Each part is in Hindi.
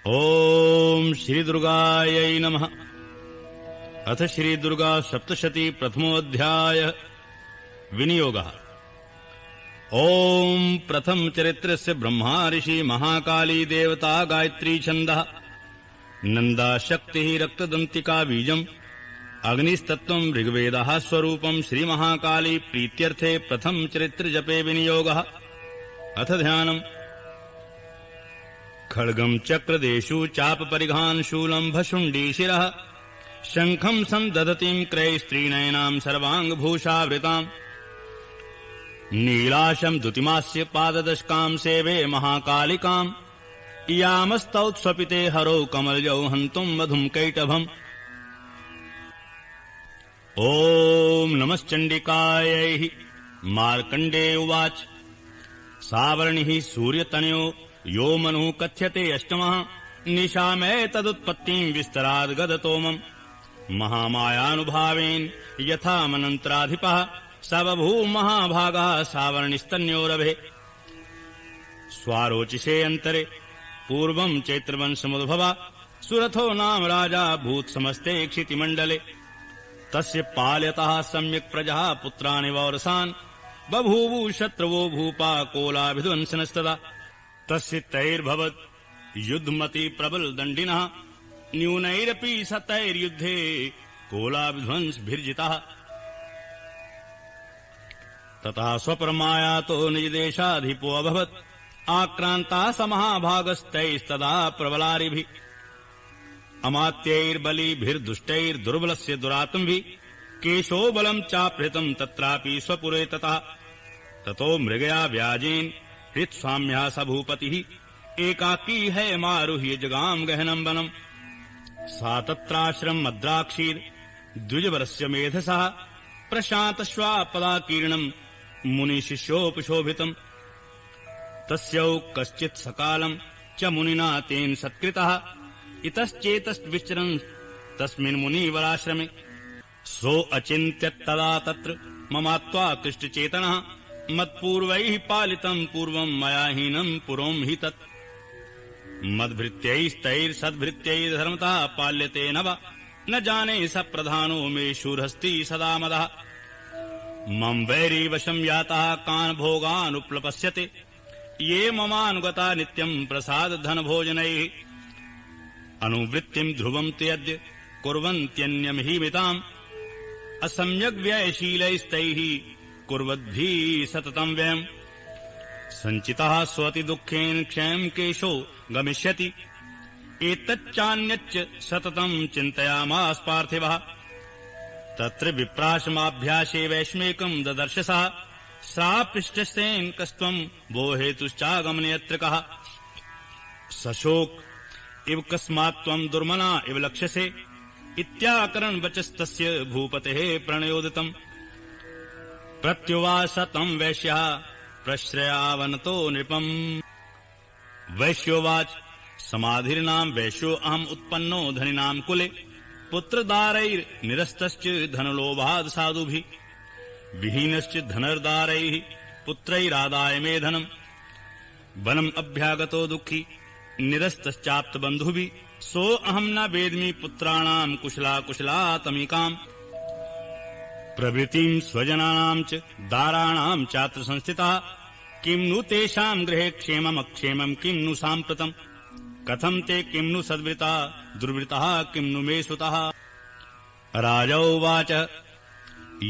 ओम श्री दुर्गायै नमः। अथ श्री दुर्गा सप्तशती प्रथमोऽध्याय विनियोगः। ओम प्रथम चरित्रस्य ब्रह्मा ऋषि महाकाली देवता गायत्री छन्दः नंदा शक्तिः रक्तदन्तिका बीजम् अग्निस्तत्त्वम् ऋग्वेदः स्वरूपम् श्री महाकाली प्रीत्यर्थे प्रथम चरित्र जपे विनियोगः। अथ ध्यानम्। खड्गम् चक्रदेशु चाप परिघान् शूलम् भशुण्डी शिरः शङ्खम् सन्दधतीम् क्रैस्त्रीनयनाम् सर्वाङ्गभूषावृताम् नीलाशम् दुतिमास्य पाददशकाम् सेवे महाकालिकाम् इयामस्तौत्स्वपिते हरौ कमलजौ हन्तुम् मधुम् कैटभम्। ॐ नमश्चण्डिकायै। मार्कण्डेय उवाच। सावर्णिः सूर्यतनयो यो मनुः कथ्यते अष्टमः निशामय तदुत्पत्तिम् विस्तराद् गदतोमम् महामायानुभावेन यथा मनन्त्राधिपः स बभूव महाभागः सावर्णिस्तन्योरभे स्वारोचिषे अन्तरे पूर्वम् चैत्रवंशमुद्भवा सुरथो नाम राजा भूत् समस्ते क्षितिमण्डले तस्य पाल्यतः सम्यक् प्रजः पुत्राणि वौरसान् बभूवु शत्रवो भूपा कोलाभिध्वंसनस्तदा तस्य तैर्भवत् युद्धमति प्रबल दण्डिनः न्यूनैरपि सतैर्युद्धे कोलाभिध्वंसभिर्जितः ततः स्वपरमायातो निजदेशाधिपो अभवत् आक्रान्तः स महाभागस्तैस्तदा प्रबलारिभिः अमात्यैर्बलिभिर्दुष्टैर्दुर्बलस्य दुरात्मभिः केशो बलम् चापहृतम् तत्रापि स्वपुरे ततः ततो मृगया व्याजेन हृत्स्वाम्यः स भूपतिः एकाकी है मारुह्य जगाम गहनम् वनम् सा तत्राश्रम मद्राक्षीर् द्विजवरस्य मेधसः प्रशान्तश्वापदाकीर्णम् मुनिशिष्योपशोभितम् तस्यौ कश्चित् सकालम् च मुनिना तेन सत्कृतः इतश्चेतश्विचरन् तस्मिन् मुनिवराश्रमे सो अचिन्त्यत्तदा तत्र ममात्वा कृष्टचेतनः मत्पूर्वैः पालितम् पूर्वम् मया हीनम् पुरोम् हि तत् मद्भृत्यैस्तैर्सद्भृत्यैर्धर्मतः पाल्यते न वा न जाने स प्रधानो मे शूरहस्ति सदा मदः मम वैरी वशम् यातः कान् भोगानुप्लपस्यते ये ममानुगता नित्यम् प्रसाद धन भोजनैः अनुवृत्तिम् ध्रुवम् ते अद्य कुर्वन्त्यन्यमहीमिताम् असम्यग् व्ययशीलैस्तैः कुर्वद्भिः सततम् व्ययम् सञ्चितः स्वति दुःखेन क्षयम् केशो गमिष्यति एतच्चान्यच्च सततम् चिन्तयामास पार्थिवः तत्र विप्राशमाभ्यासे वैश्मेकम् ददर्शसः सापृष्टस्तेन कस्त्वम् वो हेतुश्चागमने यत्र कः सशोक इव कस्मात्त्वम् दुर्मना इव लक्ष्यसे इत्याकरन् वचस्तस्य भूपतेः प्रणयोदितम् प्रत्युवाच तम् वैश्यः प्रश्रयावनतो नृपम् वैश्योवाच समाधिर्नाम वैश्यो अहम् उत्पन्नो धनिनाम् कुले पुत्रदारैर्निरस्तश्च धनलोभाद् साधुभिः विहीनश्च धनर्दारैः पुत्रैरादाय मे धनम् वनम् अभ्यागतो दुःखी निरस्तश्चाप्तबन्धुभिः सो अहम् न वेद्मि पुत्राणाम् कुशलातमिकाम् प्रवृत्तिम् स्वजनानाम् च दाराणाम् चात्र संस्थितः किम् नु तेषाम् गृहे क्षेमम् अक्षेमम् किम् नु साम्प्रतम् कथम् ते किम् नु सद्वृता दुर्वृतः किम् नु मे सुतः। राजा उवाच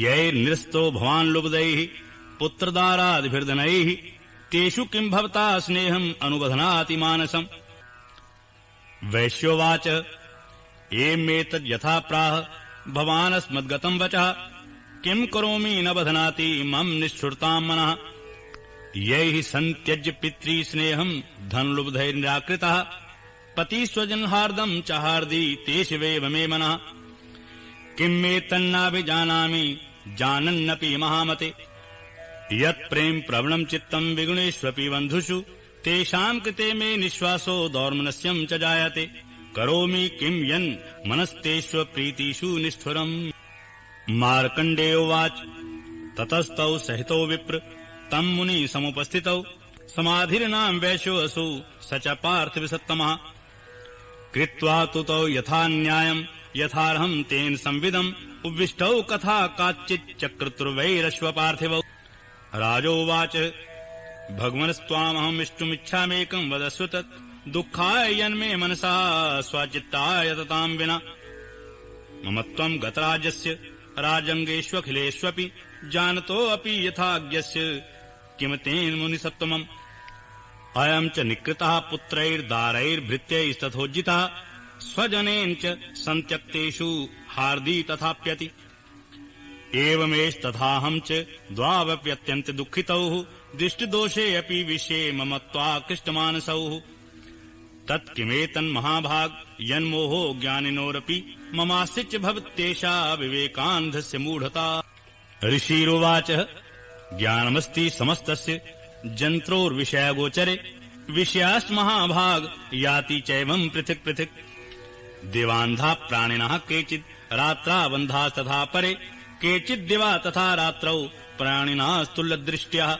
यैर्निरस्तो भवान् लुब्धैः पुत्रदारादिभिर्धनैः तेषु किम् भवता स्नेहम् अनुबध्नाति मानसम्। वैश्योवाच एमेतद् यथा प्राह भवानस्मद्गतम् वचः किम् करोमि न बध्नाति मम निष्ठुरताम् मनः यैः सन्त्यज्य पितृ स्नेहम् धनलुब्धैर्निराकृतः पतिस्वजनहार्दम् च हार्दि ते शिवेव मे मनः किम् मे तन्नाभिजानामि जानन्नपि महामते यत्प्रेम प्रवणम् चित्तम् विगुणेष्वपि बन्धुषु तेषाम् कृते मे निःश्वासो दौर्मनस्यम् च जायते करोमि किम् यन् मनस्तेष्व प्रीतिषु निष्ठुरम्। मार्कण्डेयोवाच ततस्तौ सहितो विप्र तम् मुनि समुपस्थितौ समाधिर्नाम वैश्यो असौ स च पार्थिवसत्तमः कृत्वा तुतौ यथा न्यायम् यथार्हम् तेन संविदम् उद्विष्टौ कथा काचित् चक्रतुर्वैरश्व पार्थिवौ। राजोवाच भगवन्स्त्वामहम् इष्टुमिच्छामेकम् वदस्व तत् दुःखाय यन्मे मनसा स्वचित्ताय तताम् विना। मम त्वम् गतराजस्य राजङ्गेष्वखिलेष्वपि जानतोऽपि यथाज्ञस्य किम तेन मुनिसत्तमम्। अयम् च निकृतः पुत्रैर्दारैर्भृत्यैस्तथोज्जितः स्वजनेन च सन्त्यक्तेषु हार्दी तथाप्यति। एवमेस्तथाहम् च द्वावप्यत्यन्त दुःखितौ दिष्टदोषे अपि विषये मम त्वाकृष्टमानसौ। तत्किमेतन्महाभाग यन्मोहो ज्ञानिनोरपि ममास्ति भवत्येषा विवेकान्धस्य मूढता। ऋषिरुवाच ज्ञानमस्ति समस्तस्य जन्त्रोर्विषयगोचरे विषयाश्च महाभाग याति चैवम् पृथक् पृथक्। दिवान्धा प्राणिनः केचित् रात्राबन्धा तथा परे केचिद्दिवा तथा रात्रौ प्राणिनास्तुल्यदृष्ट्या।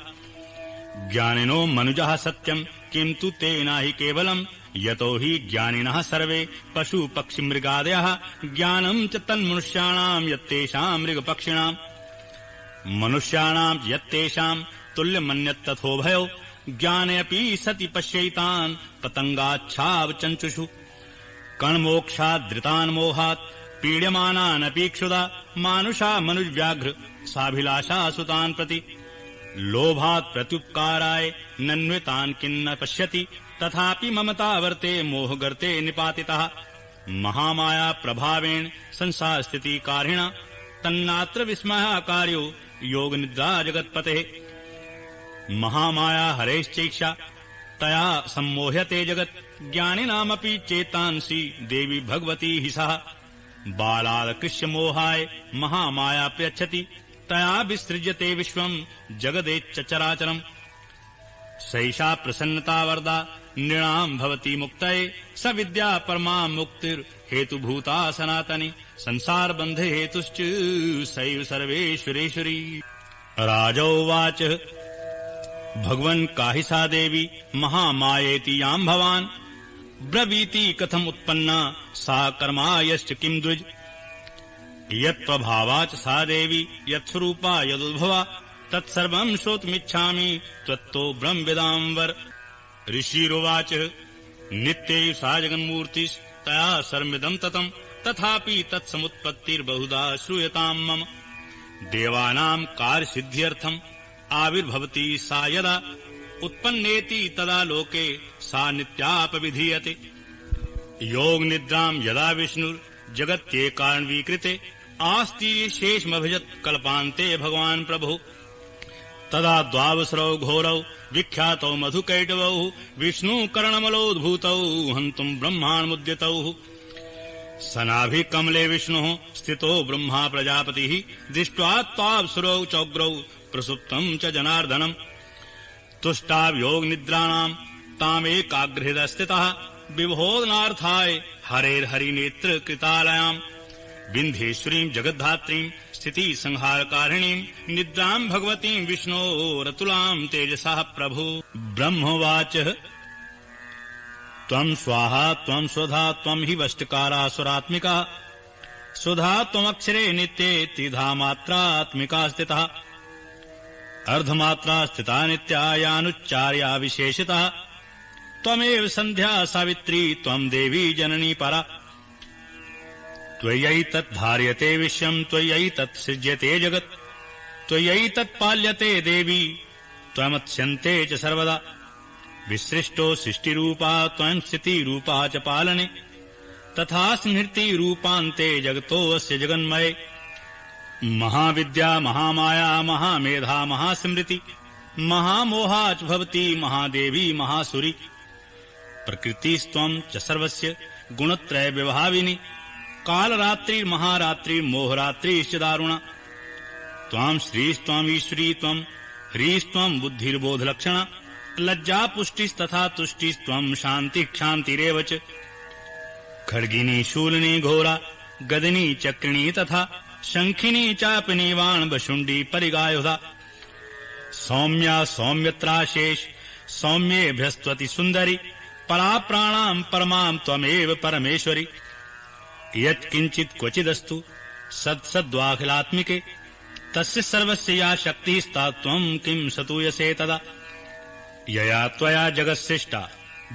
ज्ञानिनो मनुजः सत्यम् किन्तु तेनाहि केवलम् यतो हि ज्ञानिनः सर्वे पशु पक्षि मृगादयः ज्ञानम् च तन्मनुष्याणाम् यत्तेषाम् मृगपक्षिणाम्। मनुष्याणाम् यत्तेषाम् तुल्यमन्यत्तथोभयो ज्ञाने अपि सति पश्यैतान् पतङ्गाच्छाव चञ्चुषु। कण्मोक्षादृतान् मोहात् पीड्यमानानपि क्षुधा मानुषा मनुव्याघ्र साभिलाषा सुतान् प्रति। लोभात् प्रत्युपकाराय नन्वितान् किन्न पश्यति तथापि ममतावर्ते मोहगर्ते निपातितः। महामाया प्रभावेण संसारस्थितिकारिणा तन्नात्र विस्मयाकार्यो योगनिद्रा जगत्पतेः। महामाया हरेश्चैक्षा तया सम्मोह्यते जगत् ज्ञानिनामपि चेतांसि देवी भगवती हि सः। बालादकृष्य मोहाय महामाया प्रयच्छति तया विसृज्यते विश्वम् जगदेच्चराचरम्। सैषा प्रसन्नता वरदा नृणाम् भवति मुक्तये स विद्या परमा मुक्तिर्हेतुभूता सनातनी संसारबन्धे हेतुश्च सैव सर्वेश्वरेश्वरी। राजोवाच भगवन् काहि सा देवी महामायेति याम् भवान् ब्रवीति कथम् उत्पन्ना सा कर्मायश्च किम् द्विज। यत्प्रभावा च सा देवी यत्स्वरूपा यदुद्भवा तत्सर्वम् श्रोतुमिच्छामि त्वत्तो ब्रह्मविदाम्बर। ऋषिरुवाच नित्यैव सा जगन्मूर्तिस्तया सर्वमिदम् ततम् तथापि तत्समुत्पत्तिर्बहुधा श्रूयताम् मम। देवानाम् कार्यसिद्ध्यर्थम् आविर्भवति सा यदा उत्पन्नेति तदा लोके सा नित्यापविधीयते। योगनिद्राम् यदा विष्णुर्जगत्येकारणवीकृते आस्ति शेषमभिजत् कल्पान्ते भगवान् प्रभु। तदा द्वावसरौ घोरौ विख्यातौ मधुकैटवौ विष्णुकर्णमलोद्भूतौ हन्तुम् ब्रह्माण्मुद्यतौ। सनाभिकमले विष्णुः स्थितो ब्रह्मा प्रजापतिः दृष्ट्वा त्वावसरौ चोग्रौ प्रसुप्तम् च जनार्दनम्। तुष्टावयोगनिद्राणाम् तामेकाग्रहृदस्थितः विबोधनार्थाय हरेर्हरिनेत्र कृतालयाम् विन्ध्येश्वरीम् जगद्धात्रीम् स्थिति संहारकारिणीम् निद्राम् भगवतीम् विष्णोरतुलाम् तेजसः प्रभु। ब्रह्मवाच त्वम् स्वाहा त्वम् स्वधा त्वम् हि वष्टकारासुरात्मिका स्वधा त्वमक्षरे नित्ये त्रिधा मात्रात्मिका स्थितः। अर्धमात्रा स्थिता नित्या यानुच्चार्या विशेषितः त्वमेव सन्ध्या सावित्री त्वम् देवी जननी परा। त्वयैतत् धार्यते विश्वम् त्वयैतत् सृज्यते जगत् त्वयैतत् पाल्यते देवी त्वमत्स्यन्ते च सर्वदा। विसृष्टो सृष्टिरूपा त्वम् स्थितिरूपा च पालने तथा स्मृतिरूपान्ते जगतोऽस्य जगन्मये। महाविद्या महामाया महामेधा महास्मृति महामोहा च भवति महादेवी महासुरी। प्रकृतिस्त्वम् च सर्वस्य गुणत्रय विभाविनी कालरात्रिर्महारात्रिर्मोहरात्रिश्च दारुणा। त्वाम् श्रीस्त्वाम् ईश्वरी त्वम् ह्रीस्त्वम् बुद्धिर्बोधलक्षणा लज्जा पुष्टिस्तथा तुष्टिस्त्वम् शान्तिः क्षान्तिरेव च। खड्गिनी शूलिनी घोरा गदिनी चक्रिणी तथा शङ्खिनी चापिनी वाणभशुण्डी परिगायुधा। सौम्या सौम्यत्राशेष सौम्येभ्यस्त्वति सुन्दरी पराप्राणाम् परमाम् त्वमेव परमेश्वरि यत्किञ्चित् क्वचिदस्तु सत्सद्वाखिलात्मिके तस्य सर्वस्य या शक्तिः सा त्वम् किम् सतूयसे तदा यया त्वया जगत्सृष्टा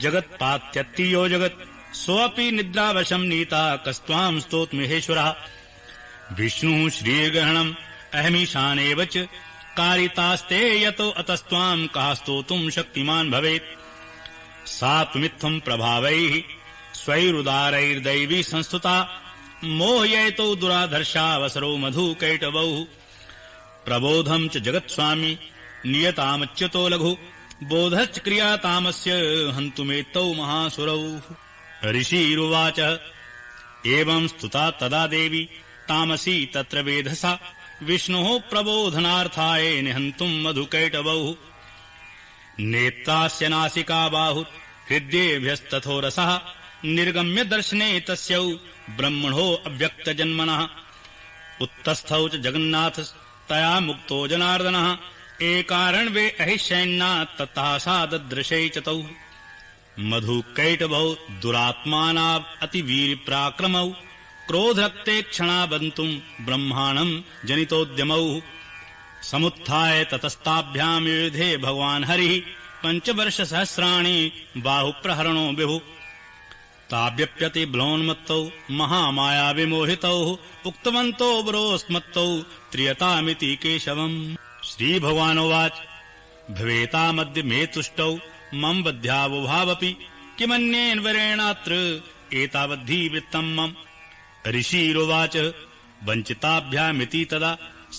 जगत्पात्यत्तियो जगत् सोऽपि निद्रावशम् नीता कस्त्वाम् स्तोतुमिहेश्वरः विष्णुः श्रीर्ग्रहणम् अहमीशानेव च कारितास्ते यतो अतस्त्वाम् कः स्तोतुम् शक्तिमान् भवेत् सा त्वमित्थम् प्रभावैः स्वैरुदारैर्दैवी संस्तुता मोहयैतो दुराधर्षावसरो मधुकैटवौ प्रबोधम् च जगत्स्वामी नियतामच्युतो लघु बोधश्च क्रियातामस्य हन्तुमेतौ महासुरौ ऋषिरुवाच एवं स्तुता तदा देवी तामसी तत्र वेधसा विष्णोः प्रबोधनार्थाय निहन्तुम् मधुकैटवौ नेत्रास्य नासिका बाहुः हृद्येभ्यस्तथो रसः निर्गम्य दर्शने तस्यौ ब्रह्मणो अव्यक्तजन्मनः उत्तस्थौ च जगन्नाथ तया मुक्तो जनार्दनः एकारणवे अहिशैन्नात् ततः सा ददृशे च तौ मधुकैटभौ दुरात्मानाम् अतिवीरपराक्रमौ क्रोधरक्ते क्षणाबन्तुम् ब्रह्माणम् जनितोद्यमौ समुत्थाय ततस्ताभ्याम् युधे भगवान् हरिः 5 वर्षसहस्राणि बाहुप्रहरणो विभुः ताभ्यप्यति ब्लोन्मत्तौ महामाया विमोहितौ उक्तवन्तो वरोस्मत्तौ त्रियतामिति केशवम् श्रीभगवानुवाच भवेतामद्य मे तुष्टौ मम बध्यावुभावपि किमन्येन वरेणात्र एतावद्धि वृत्तम् मम ऋषिरुवाच वञ्चिताभ्यामिति तदा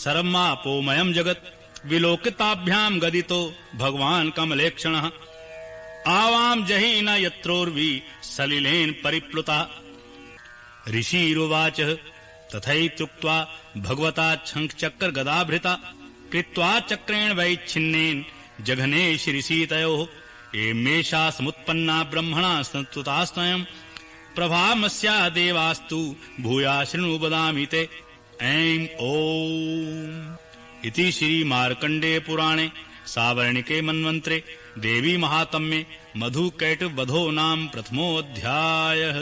सर्वमापोमयम् जगत् विलोकिताभ्याम् गदितो भगवान् कमलेक्षणः आवाम् जहि न यत्रोर्वि सलिलेन परिप्लुता ऋषिरुवाच तथैत्युक्त्वा भगवता शङ्खचक्रगदाभृता कृत्वा चक्रेण वैच्छिन्नेन जघने शिरसीतयोः एमेषा समुत्पन्ना ब्रह्मणा संस्तुतास्त्वयम् प्रभामस्या देवास्तु भूया शृणु वदामि ते ऐं ओम् इति श्रीमार्कण्डेय पुराणे सावर्णिके मन्वन्त्रे देवी महात्म्ये मधुकैटववधो नाम प्रथमोऽध्यायः।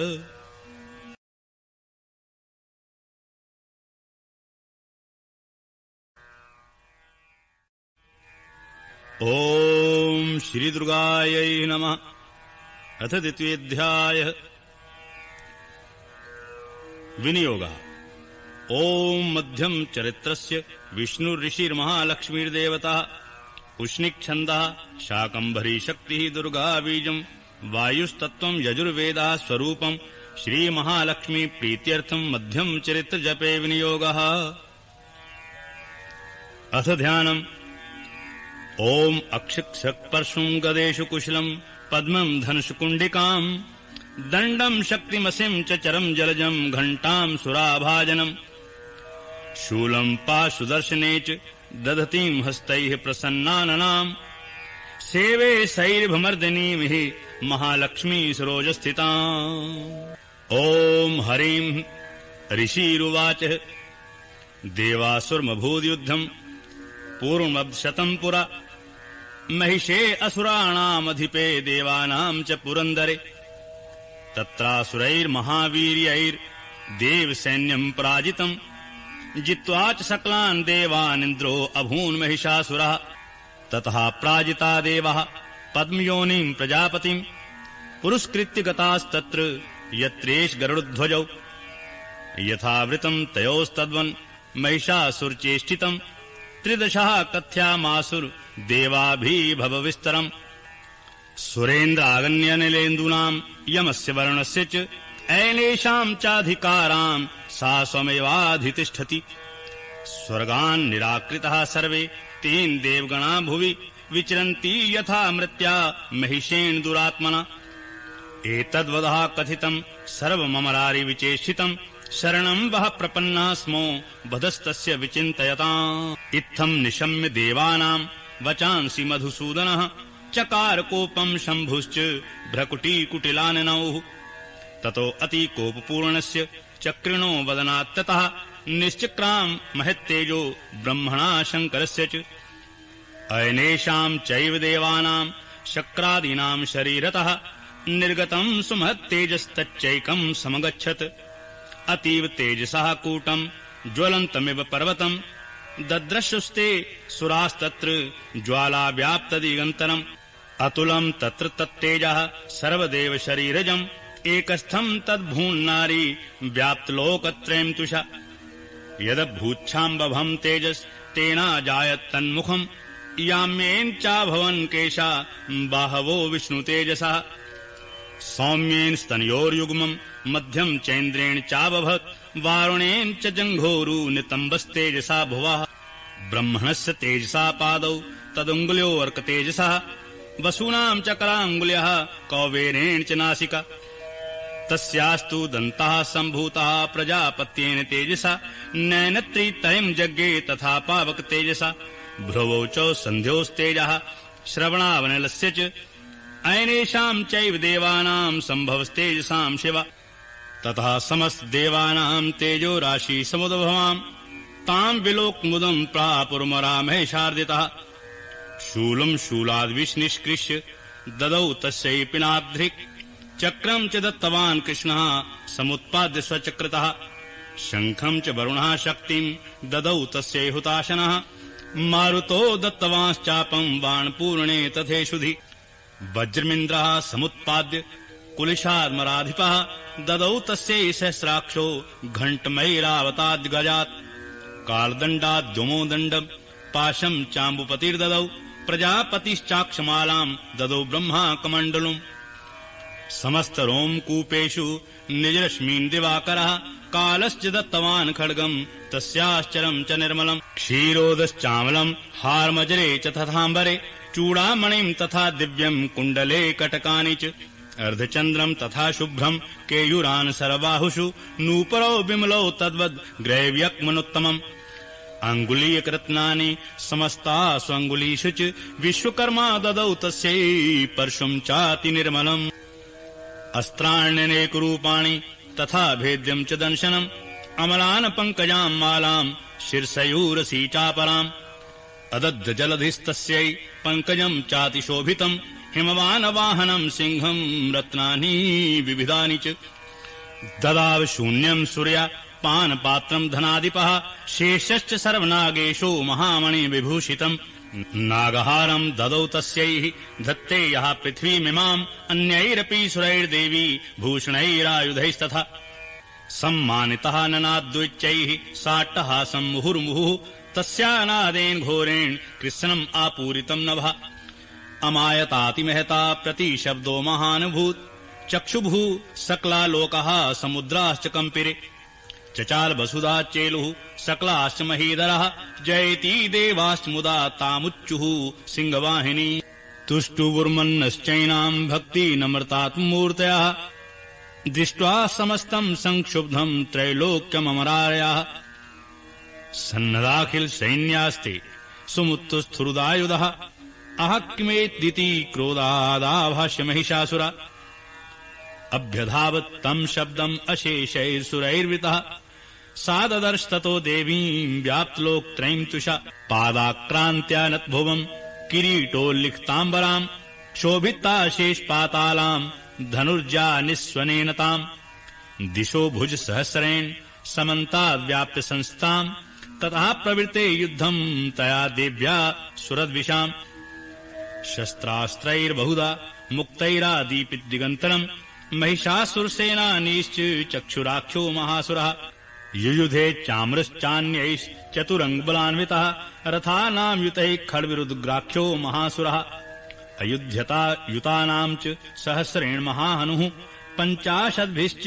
ओम श्री दुर्गायै नमः। अथ द्वितीयोऽध्यायः। विनियोगः। ओम मध्यम चरित्रस्य विष्णुर्षिर्महालक्ष्मीर्देवता उष्णिक्छन्दः शाकम्भरी शक्तिः दुर्गा बीजम् वायुस्तत्त्वम् यजुर्वेदः स्वरूपम् श्रीमहालक्ष्मी प्रीत्यर्थम् मध्यम चरित्र जपे विनियोगः। अथ ध्यानम्। ओम अक्षिक्षक्पर्शुं गदेषु कुशलम् पद्मम् धनुषकुण्डिकाम् दण्डम् शक्तिमसिम् च चरम् जलजम् घण्टाम् सुराभाजनम् शूलम् पाशुदर्शने च दधतीम् हस्तैः प्रसन्नाननाम् सेवे सैर्भमर्दिनीम् हि महालक्ष्मी सरोजस्थिताम्। ओम हरिम्। ऋषिरुवाच देवासुरमभूद्युद्धम् पूर्वमब्शतम् पुरा महिषे असुराणामधिपे देवानाम् च पुरन्दरे तत्रासुरैर्महावीर्यैर्देवसैन्यम् पराजितम् जित्वा च सकलान् देवानिन्द्रो अभून् महिषासुरः ततः पराजिता देवः पद्मयोनिम् प्रजापतिम् पुरस्कृत्य गतास्तत्र यत्रेष गरुडध्वजौ यथावृतम् तयोस्तद्वन् महिषासुरचेष्टितम् 13 कथ्यामासुर देवाभिभवविस्तरम् सुरेन्द्रागण्यनिलेन्दूनाम् यमस्य वर्णस्य च ऐलेषाम् चाधिकाराम् सा स्वमेवाधितिष्ठति स्वर्गान् निराकृतः सर्वे तेन देवगणा भुवि विचरन्ति यथा मृत्या महिषेण दुरात्मना एतद्वदः कथितम् सर्वममरारि विचेष्टितम् शरणम् वः प्रपन्नः स्मो वधस्तस्य विचिन्तयताम्। इत्थम् निशम्य देवानाम् वचांसि मधुसूदनः चकार कोपम् शम्भुश्च भ्रकुटीकुटिलाननौः ततो अतिकोपपूर्णस्य चक्रिणो वदनात्ततः निश्चक्राम् महत्तेजो ब्रह्मणा शङ्करस्य च अयनेषाम् चैव देवानाम् शक्रादीनाम् शरीरतः निर्गतं सुमहत्तेजस्तच्चैकं समगच्छत् अतीव तेजसः कूटं ज्वलन्तमिव पर्वतं दद्रश्युस्ते सुरास्तत्र ज्वालाव्याप्तदिगन्तरम् अतुलं तत्र तत्तेजः सर्वदेव शरीरजम् एकस्थं तद्भून्नारी व्याप्तलोकत्रयं तुषा यदभूच्छाम्बभं तेजस्तेनाजायत्तन्मुखम् याम्येन चाभवन् केशा बाहवो विष्णुतेजसः सौम्येन स्तनयोर्युग्मम् मध्यम चैन्द्रेण चाबभत् वारुणेन च जङ्घोरु नितम्बस्तेजसा भुवः ब्रह्मणस्य तेजसा पादौ तदुङ्गुल्योऽर्कतेजसः वसूनां चक्राङ्गुल्यः कौबेरेण च नासिका तस्यास्तु दन्तः सम्भूतः प्रजापत्येन तेजसा नयनत्रितयं जज्ञे तथा पावक तेजसा भ्रुवौ च सन्ध्योस्तेजः श्रवणावनलस्य च अयनेषां चैव देवानां सम्भवस्तेजसां शिवा तथा समस्त देवानां तेजो राशि समुद्भवां तां विलोकमुदं प्रापुर्मरामहेशार्दितः शूलं शूलाद्विष्निष्कृष्य ददौ तस्यै पिनाद्धिक् चक्रं च दत्तवान् कृष्णः समुत्पाद्य स्वचक्रतः शङ्खं च वरुणः शक्तिं ददौ तस्यै हुताशनः मारुतो दत्तवांश्चापं बाणपूर्णे तथेषुधि वज्रमिन्द्रः समुत्पाद्य कुलिशाद्मराधिपः ददौ तस्यै सहस्राक्षो घण्टमैरावताद्गजात् कालदण्डाद्युमो दण्डं पाशं चाम्बुपतिर्ददौ प्रजापतिश्चाक्षमालां ददौ ब्रह्मा कमण्डलुम् समस्त रोमकूपेषु निजरश्मीन् दिवाकरः कालश्च दत्तवान् खड्गम् तस्याश्चरं च निर्मलम् क्षीरोदश्चामलम् हारमजरे च तथाम्बरे चूडामणिं तथा दिव्यम् कुण्डले कटकानि च अर्धचन्द्रम् तथा शुभ्रम् केयूरान् सरबाहुषु नूपरौ विमलौ तद्वद् ग्रैव्यक्मनुत्तमम् अङ्गुलीयकृत्नानि समस्तास्वङ्गुलीषु च विश्वकर्मा ददौ तस्यै परशुं चाति निर्मलम् अस्त्राण्यनेकरूपाणि तथा भेद्यं च दंशनम् अमलान् पङ्कजां मालां शीर्षयूरसी चापराम् अदद्धजलधिस्तस्यै पङ्कजं चातिशोभितम् हिमवानवाहनं सिंहं रत्नानि विविधानि च ददाव शून्यं सूर्या पानपात्रं धनाधिपः शेषश्च सर्वनागेषु महामणि विभूषितम् नागहारं ददौ तस्यै धत्ते यः पृथ्वीमिमाम् अन्यैरपि सुरैर्देवी भूषणैरायुधैस्तथा सम्मानितः ननाद्विच्चैः साट्टहासं मुहुर्मुहुः तस्यानादेन घोरेण कृत्स्नम् आपूरितं नभः अमायतातिमहता प्रतिशब्दो महानुभूत् चक्षुभुः सकलालोकः समुद्राश्च कम्पिरे चचाल वसुधा चेलुः सकलाश्च महीधरः जयति देवाश्च मुदा तामुच्चुः सिंहवाहिनी तुष्टुवुर्मन्नश्चैनां भक्ति नम्रतात्मूर्तयः दृष्ट्वा समस्तं संक्षुब्धं त्रैलोक्यममरारयः सन्नदाखिल सैन्यास्ते सुमुत्तुस्थुरुदायुधः अह किमेदिति क्रोधादाभाष्य महिषासुरा अभ्यधावत् तं शब्दम् अशेषैर्सुरैर्वृतः सा ददर्शततो देवीं व्याप्तलोकत्रयीं तुषा पादाक्रान्त्या नतभुवम् किरीटोल्लिखिताम्बराम् क्षोभिताशेषपातालाम् धनुर्जा निःस्वनेन ताम् दिशो भुज सहस्रेण समन्ताद्व्याप्य संस्थाम् ततः प्रवृत्ते युद्धम् तया देव्या सुरद्विषाम् शस्त्रास्त्रैर्बहुधा मुक्तैरादीपित दिगन्तरम् महिषासुरसेनानीश्च चक्षुराख्यो महासुरः युयुधे चाम्रश्चान्यैश्चतुरङ्गबलान्वितः रथानां युतैः खड्विरुद्ग्राख्यो महासुरः अयुध्यता युतानां च सहस्रेण महाहनुः 50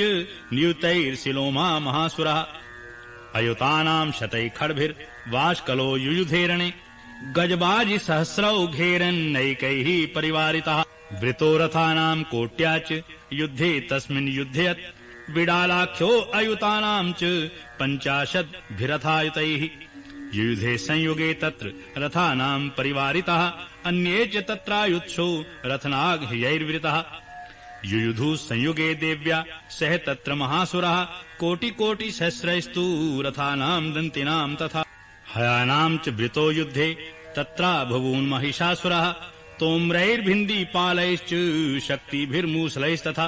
नियुतैर्शिलोमा महासुरः अयुतानां शतैः खड्भिर्वाष्कलो युयुधेरणे गजबाजि सहस्रौ घेरन्नैकैः परिवारितः वृतो रथानां कोट्या च युद्धे तस्मिन् युध्ययत् बिडालाख्यो अयुतानां च 50 युयुधे संयुगे तत्र रथानां परिवारितः अन्ये च तत्रायुत्सो रथनाग्यैर्वृतः युयुधु संयुगे देव्या सह तत्र महासुरः कोटिकोटिसहस्रैस्तु रथानां दन्तिनां तथा हयानां च वृतो युद्धे तत्रा बभून् महिषासुरः स्तोम्रैर्भिन्दीपालैश्च शक्तिभिर्मूसलैस्तथा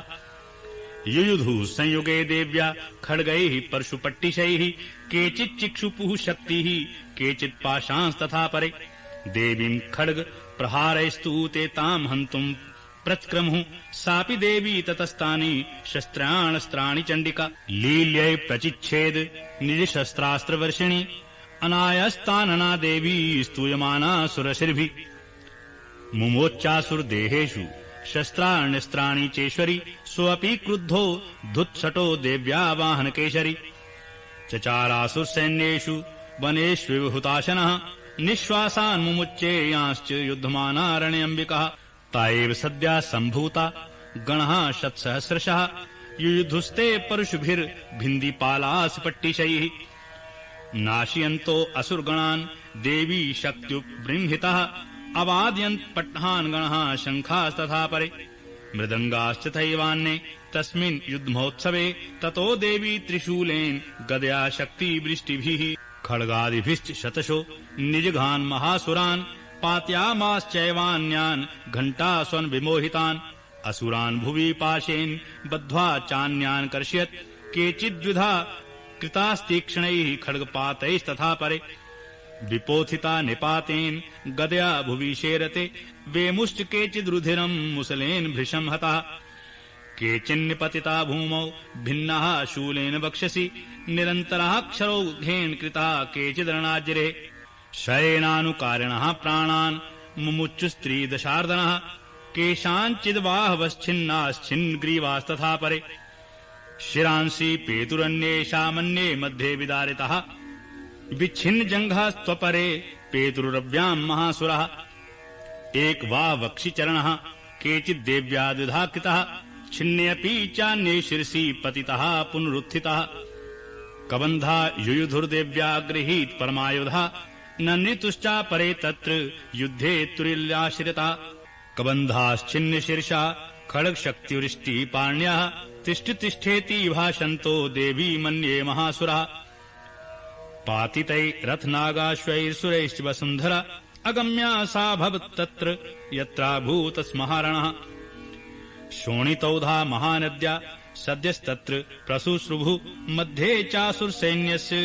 युयुधुः संयुगे देव्या खड्गैः परशुपट्टिशैः केचिच्चिक्षुपुः शक्तिः केचित् पाशांस्तथा परे देवीं खड्ग प्रहारैस्तु ते ताम् हन्तुम् प्रचक्रमुः सापि देवी ततस्तानि शस्त्राणस्त्राणि चण्डिका लील्यै प्रचिच्छेद निजशस्त्रास्त्रवर्षिणी अनायस्तानना देवी स्तूयमाना सुरशिर्भिः मुमोच्चासुरदेहेषु शस्त्राण्यस्त्राणि चेश्वरी सोऽपि क्रुद्धो धुत्सटो देव्या वाहनकेशरी चचारासुरसैन्येषु वनेष्विहुताशनः निःश्वासान् मुमुच्चे यांश्च युद्धमानारण्यम्बिकः ता एव सद्यः सम्भूता गणः शतसहस्रशः युयुधुस्ते परशुभिर्भिन्दीपालासपट्टिशैः नाशयन्तो असुरगणान् देवी शक्त्युपबृंहितः अवादयन्त पट्हान् गणः शङ्खास्तथा परे मृदङ्गाश्च तथैवान्ये तस्मिन् युद्धमहोत्सवे ततो देवी त्रिशूलेन गदया शक्तिवृष्टिभिः खड्गादिभिश्च शतशो निजघान् महासुरान् पात्यामाश्चैवान्यान् घण्टास्वन् विमोहितान् असुरान् भुवि पाशेन बद्ध्वा चान्यान् कर्षयत् केचिद्विधा कृतास्तीक्ष्णैः खड्गपातैस्तथा परे विपोथिता निपातेन गदया भुवि शेरते वेमुश्च केचिद्रुधिरम् मुसलेन भृशम् हताः केचिन्निपतिता भूमौ भिन्नाः शूलेन वक्षसि निरन्तरः क्षरौघेन कृताः केचिदरणाज्रे शयेनानुकारिणः प्राणान् मुमुच्चुस्त्रीदशार्दनः केषाञ्चिद्बाहवश्छिन्नाश्छिन्नग्रीवास्तथा परे शिरांसि पेतुरन्येषामन्ये मध्ये विदारितः विच्छिन्नजङ्घास्त्वपरे पेतुरव्याम् महासुरः एकवावक्षिचरणः केचिद्देव्या द्विधा कृतः छिन्नेऽपि चान्ये शिरसि पतितः पुनरुत्थितः कबन्धा युयुधुर्देव्या गृहीत परमायुधः न नृतुश्चापरे तत्र युद्धे तुरील्याश्रिता कबन्धाश्छिन्नशीर्षा खड्गशक्तिवृष्टिपाण्यः तिष्ठतिष्ठेति भाषन्तो देवी मन्ये महासुरः पातितैरथनागाश्वैर्सुरैश्च वसुन्धरा अगम्या सा भवत्तत्र यत्राभूत स्महारणः शोणितौधा महानद्या सद्यस्तत्र प्रसुश्रुभु मध्ये चासुरसैन्यस्य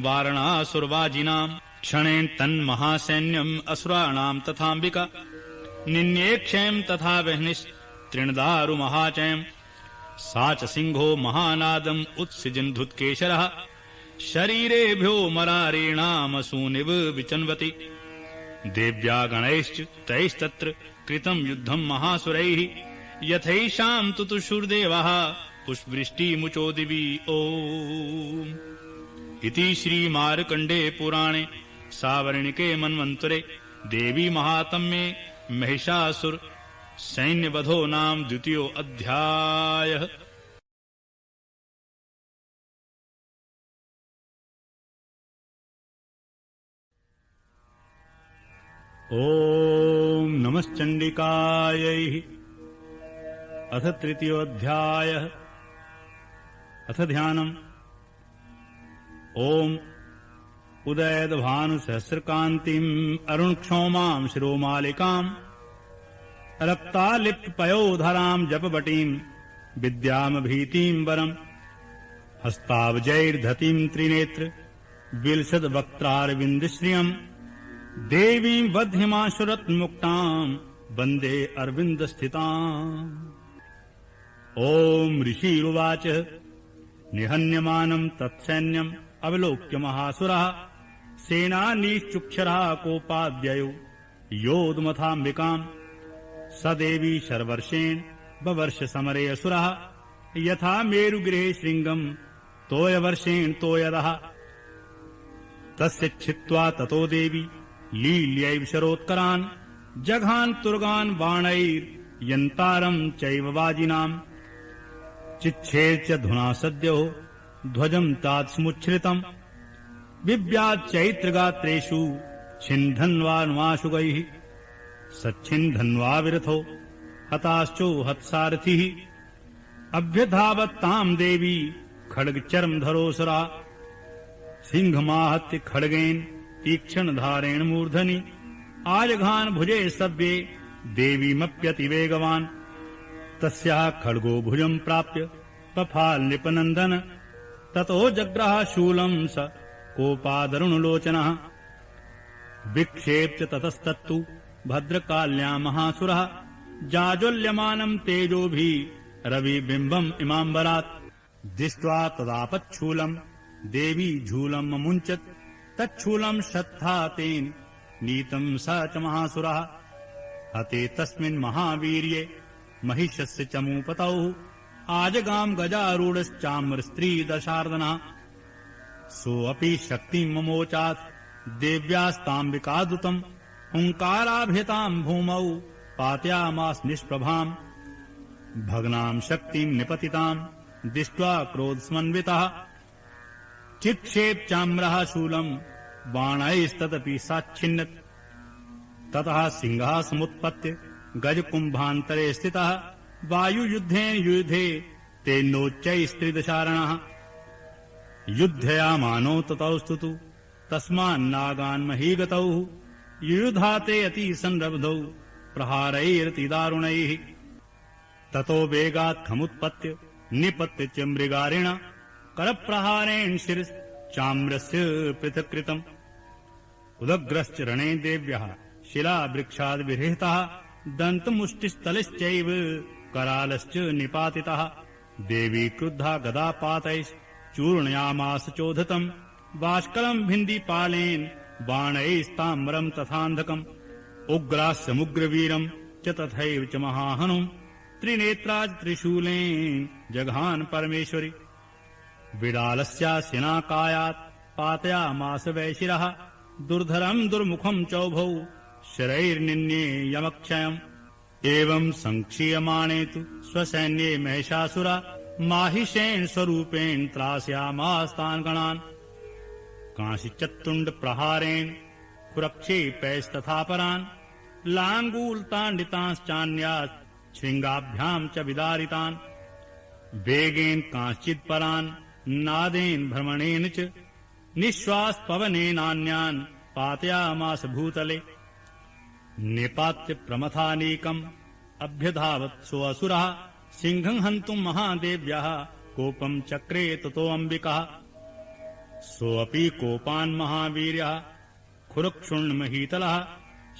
वारणासुरवाजिनाम् क्षणेन तन्महासैन्यम् असुराणाम् तथाम्बिका निन्येक्षयम् तथा वह्निस्तृणदारुमहाचयम् सा च सिंहो महानादम् उत्सृजन् धुत्केशरः शरीरेभ्यो मरारेणामसूनिव विचन्वति देव्या गणैश्च तैस्तत्र कृतम् युद्धम् महासुरैः यथैषाम् तुतुषुर्देवः पुष्पवृष्टिमुचो दिवि ओम् इति श्रीमार्कण्डे पुराणे सावर्णिके मन्वन्तरे देवी महात्म्ये महिषासुर सैन्यवधो नाम द्वितीयो अध्यायः। ओम नमश्चण्डिकायै। अथ तृतीयोऽध्यायः। अथ ध्यानम्। ओम उदयद्भानुसहस्रकान्तिम् अरुणक्षौमाम् शिरोमालिकाम् रक्तालिप्तपयोधराम् जपवटीम् विद्यामभीतिम् वरम् हस्ताब्जैर्धतीम् त्रिनेत्र विलसद्वक्त्रारविन्दश्रियम् देवीम् वध्यमाशुरत्मुक्ताम् वन्दे अरविन्दस्थिताम्। ओम ऋषिरुवाच निहन्यमानम् तत्सैन्यम् अवलोक्य महासुरः सेनानीश्चुक्षरः कोपाद्ययो योधमथाम्बिकाम् स देवी शर्वर्षेण बवर्ष समरे असुरः यथा मेरुगृहे श्रृङ्गम् तोयवर्षेण तोयदः तस्य छित्त्वा ततो देवी लील्यैव शरोत्करान् जघान् तुर्गान् बाणैर्यन्तारम् चैव वाजिनाम् चिच्छेद च धुना सद्यो ध्वजम् तात समुच्छ्रितम् विव्याच्चैत्रगात्रेषु छिन्धन्वानुमाशुगैः सच्छिन्धन्वा विरथो हताश्चो हत्सारथिः अभ्यधावत्ताम् देवी खड्गचर्मधरोऽसुरा सिंहमाहत्य खड्गेन तीक्ष्णधारेण मूर्धनि आजघान् भुजे सव्ये देवीमप्यतिवेगवान् तस्याः खड्गो भुजम् प्राप्य पफाल्लिपनन्दन ततो जग्राह शूलम् स कोपादरुणलोचनः विक्षेप्य ततस्तत्तु भद्रकाल्याम् महासुरः जाज्वल्यमानम् तेजोभिः रविबिम्बम् इमाम्बरात् दृष्ट्वा तदापच्छूलम् देवी झूलम् अमुञ्चत् तच्छूलम् श्रद्धा तेन नीतम् स च महासुरः हते तस्मिन् महावीर्ये महिषस्य चमूपतौ आजगाम गजारूढश्चाम्र स्त्री दशार्दनः सोऽपि शक्तिम् ममोचात् देव्यास्ताम्बिकादुतम् हुङ्काराभ्यताम् भूमौ पातयामास निष्प्रभाम् भग्नाम् शक्तिम् निपतिताम् दृष्ट्वा क्रोधसमन्वितः चिक्षेप्चाम्रः शूलम् बाणैस्तदपि साच्छिन्नत् ततः सिंहः समुत्पत्य गजकुम्भान्तरे स्थितः वायुयुद्धेन युयुधे तेनोच्चैस्त्रिदशारणः युद्धयामानो ततौस्तुतु तस्मान्नागान् महीगतौ युयुधाते अति संरब्धौ प्रहारैरतिदारुणैः ततो वेगात् खमुत्पत्य निपत्य च मृगारिण करप्रहारेण शिरश्चाम्रस्य पृथक्कृतम् उदग्रश्च रणे देव्यः शिलावृक्षाद् विरहितः दन्तमुष्टिस्थलश्चैव करालश्च निपातितः देवी क्रुद्धा गदापातैश्चूर्णयामास चोधतम् बाष्कलम् भिन्दिपालेन बाणैस्ताम्रम् तथान्धकम् उग्रास्यमुग्रवीरम् च तथैव च महाहनुम् त्रिनेत्राज त्रिशूलेन जघान परमेश्वरी विडालस्यास्यनाकायात् पातयामास वैशिरः दुर्धरम् दुर्मुखम् चौभौ शरैर्निन्ये यमक्षयम् एवम् संक्षीयमाणे तु स्वसैन्ये महिषासुरा माहिषेण स्वरूपेण त्रास्यामास्तान् गणान् कांशिचत्तुण्ड प्रहारेण कुरक्षेपैस्तथापरान् लाङ्गूलताण्डितांश्चान्यात् शृङ्गाभ्याम् च विदारितान् वेगेन कांश्चित्परान् नादेन भ्रमणेन च निःश्वासपवनेनान्यान् पातयामास भूतले निपात्य प्रमथानीकम् अभ्यधावत् सोऽसुरः सिंहम् हन्तुम् महादेव्याः कोपम् चक्रे ततोऽम्बिकः सोऽपि कोपान् महावीर्यः खुरक्षुण्णमहीतलः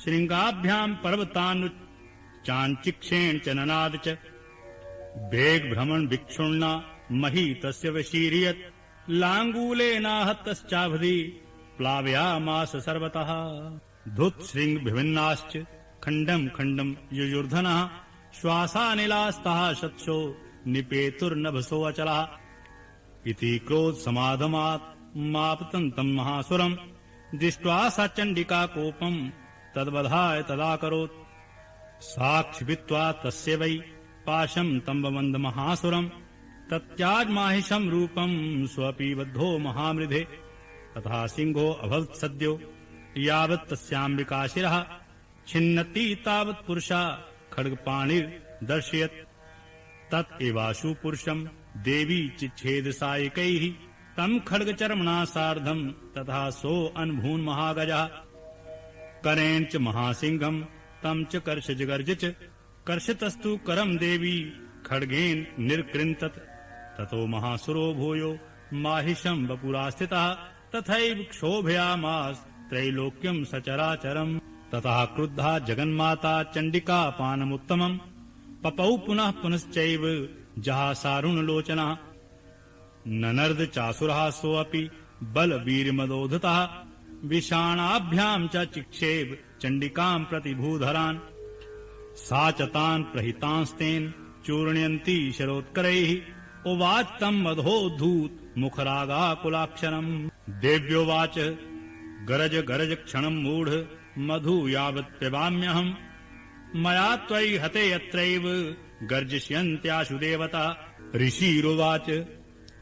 शृङ्गाभ्याम् पर्वतान्चाञ्चिक्षेण च ननाद च वेगभ्रमण विक्षुण्णा मही तस्य वशीर्यत् लाङ्गूलेनाहतश्चाभि प्लावयामास सर्वतः धुत्शृङ्ग विभिन्नाश्च खण्डम् खण्डम् युयुर्धनः श्वासानिलास्तः शत्सो निपेतुर्नभसो अचलः इति क्रोध समाधमात् मापतन्तम् महासुरम् दृष्ट्वा सा चण्डिका कोपम् तद्वधाय तदाकरोत् साक्षिपित्वा तस्य वै पाशम् तम्बमन्द महासुरम् तत्याज्माहिषम् रूपम् स्वपि बद्धो महामृधे तथा सिंहो अभवत् सद्यो यावत् तस्याम्बिका शिरः छिन्नति तावत् पुरुषा खड्गपाणिर्दर्शयत् तत् एवाशु पुरुषम् देवी चिच्छेदसायकैः तम् खड्गचर्मणा सार्धम् तथा सो अनुभून् महागजः करेण च महासिंहम् तम् च कर्षजगर्ज च कर्षतस्तु करम् देवी खड्गेन निर्कृन्तत् ततो महासुरो भूयो माहिषम् वपुरा स्थितः तथैव क्षोभयामास त्रैलोक्यम् सचराचरम् ततः क्रुद्धा जगन्माता चण्डिका पानमुत्तमम् पपौ पुनः पुनश्चैव जहासारुणलोचना ननर्द चासुरः सोऽपि बलवीर्यमदोधतः विषाणाभ्याम् च चिक्षेप चण्डिकाम् प्रति भूधरान् सा च तान् प्रहितांस्तेन चूर्णयन्ती शरोत्करैः उवाच तम् मधोद्धूत मुखरागाकुलाक्षरम् देव्योवाच गरज गरज क्षणम् मूढ मधु यावत् पिबाम्यहम् मया त्वयि हते यत्रैव गर्जिष्यन्त्याशु देवता ऋषिरुवाच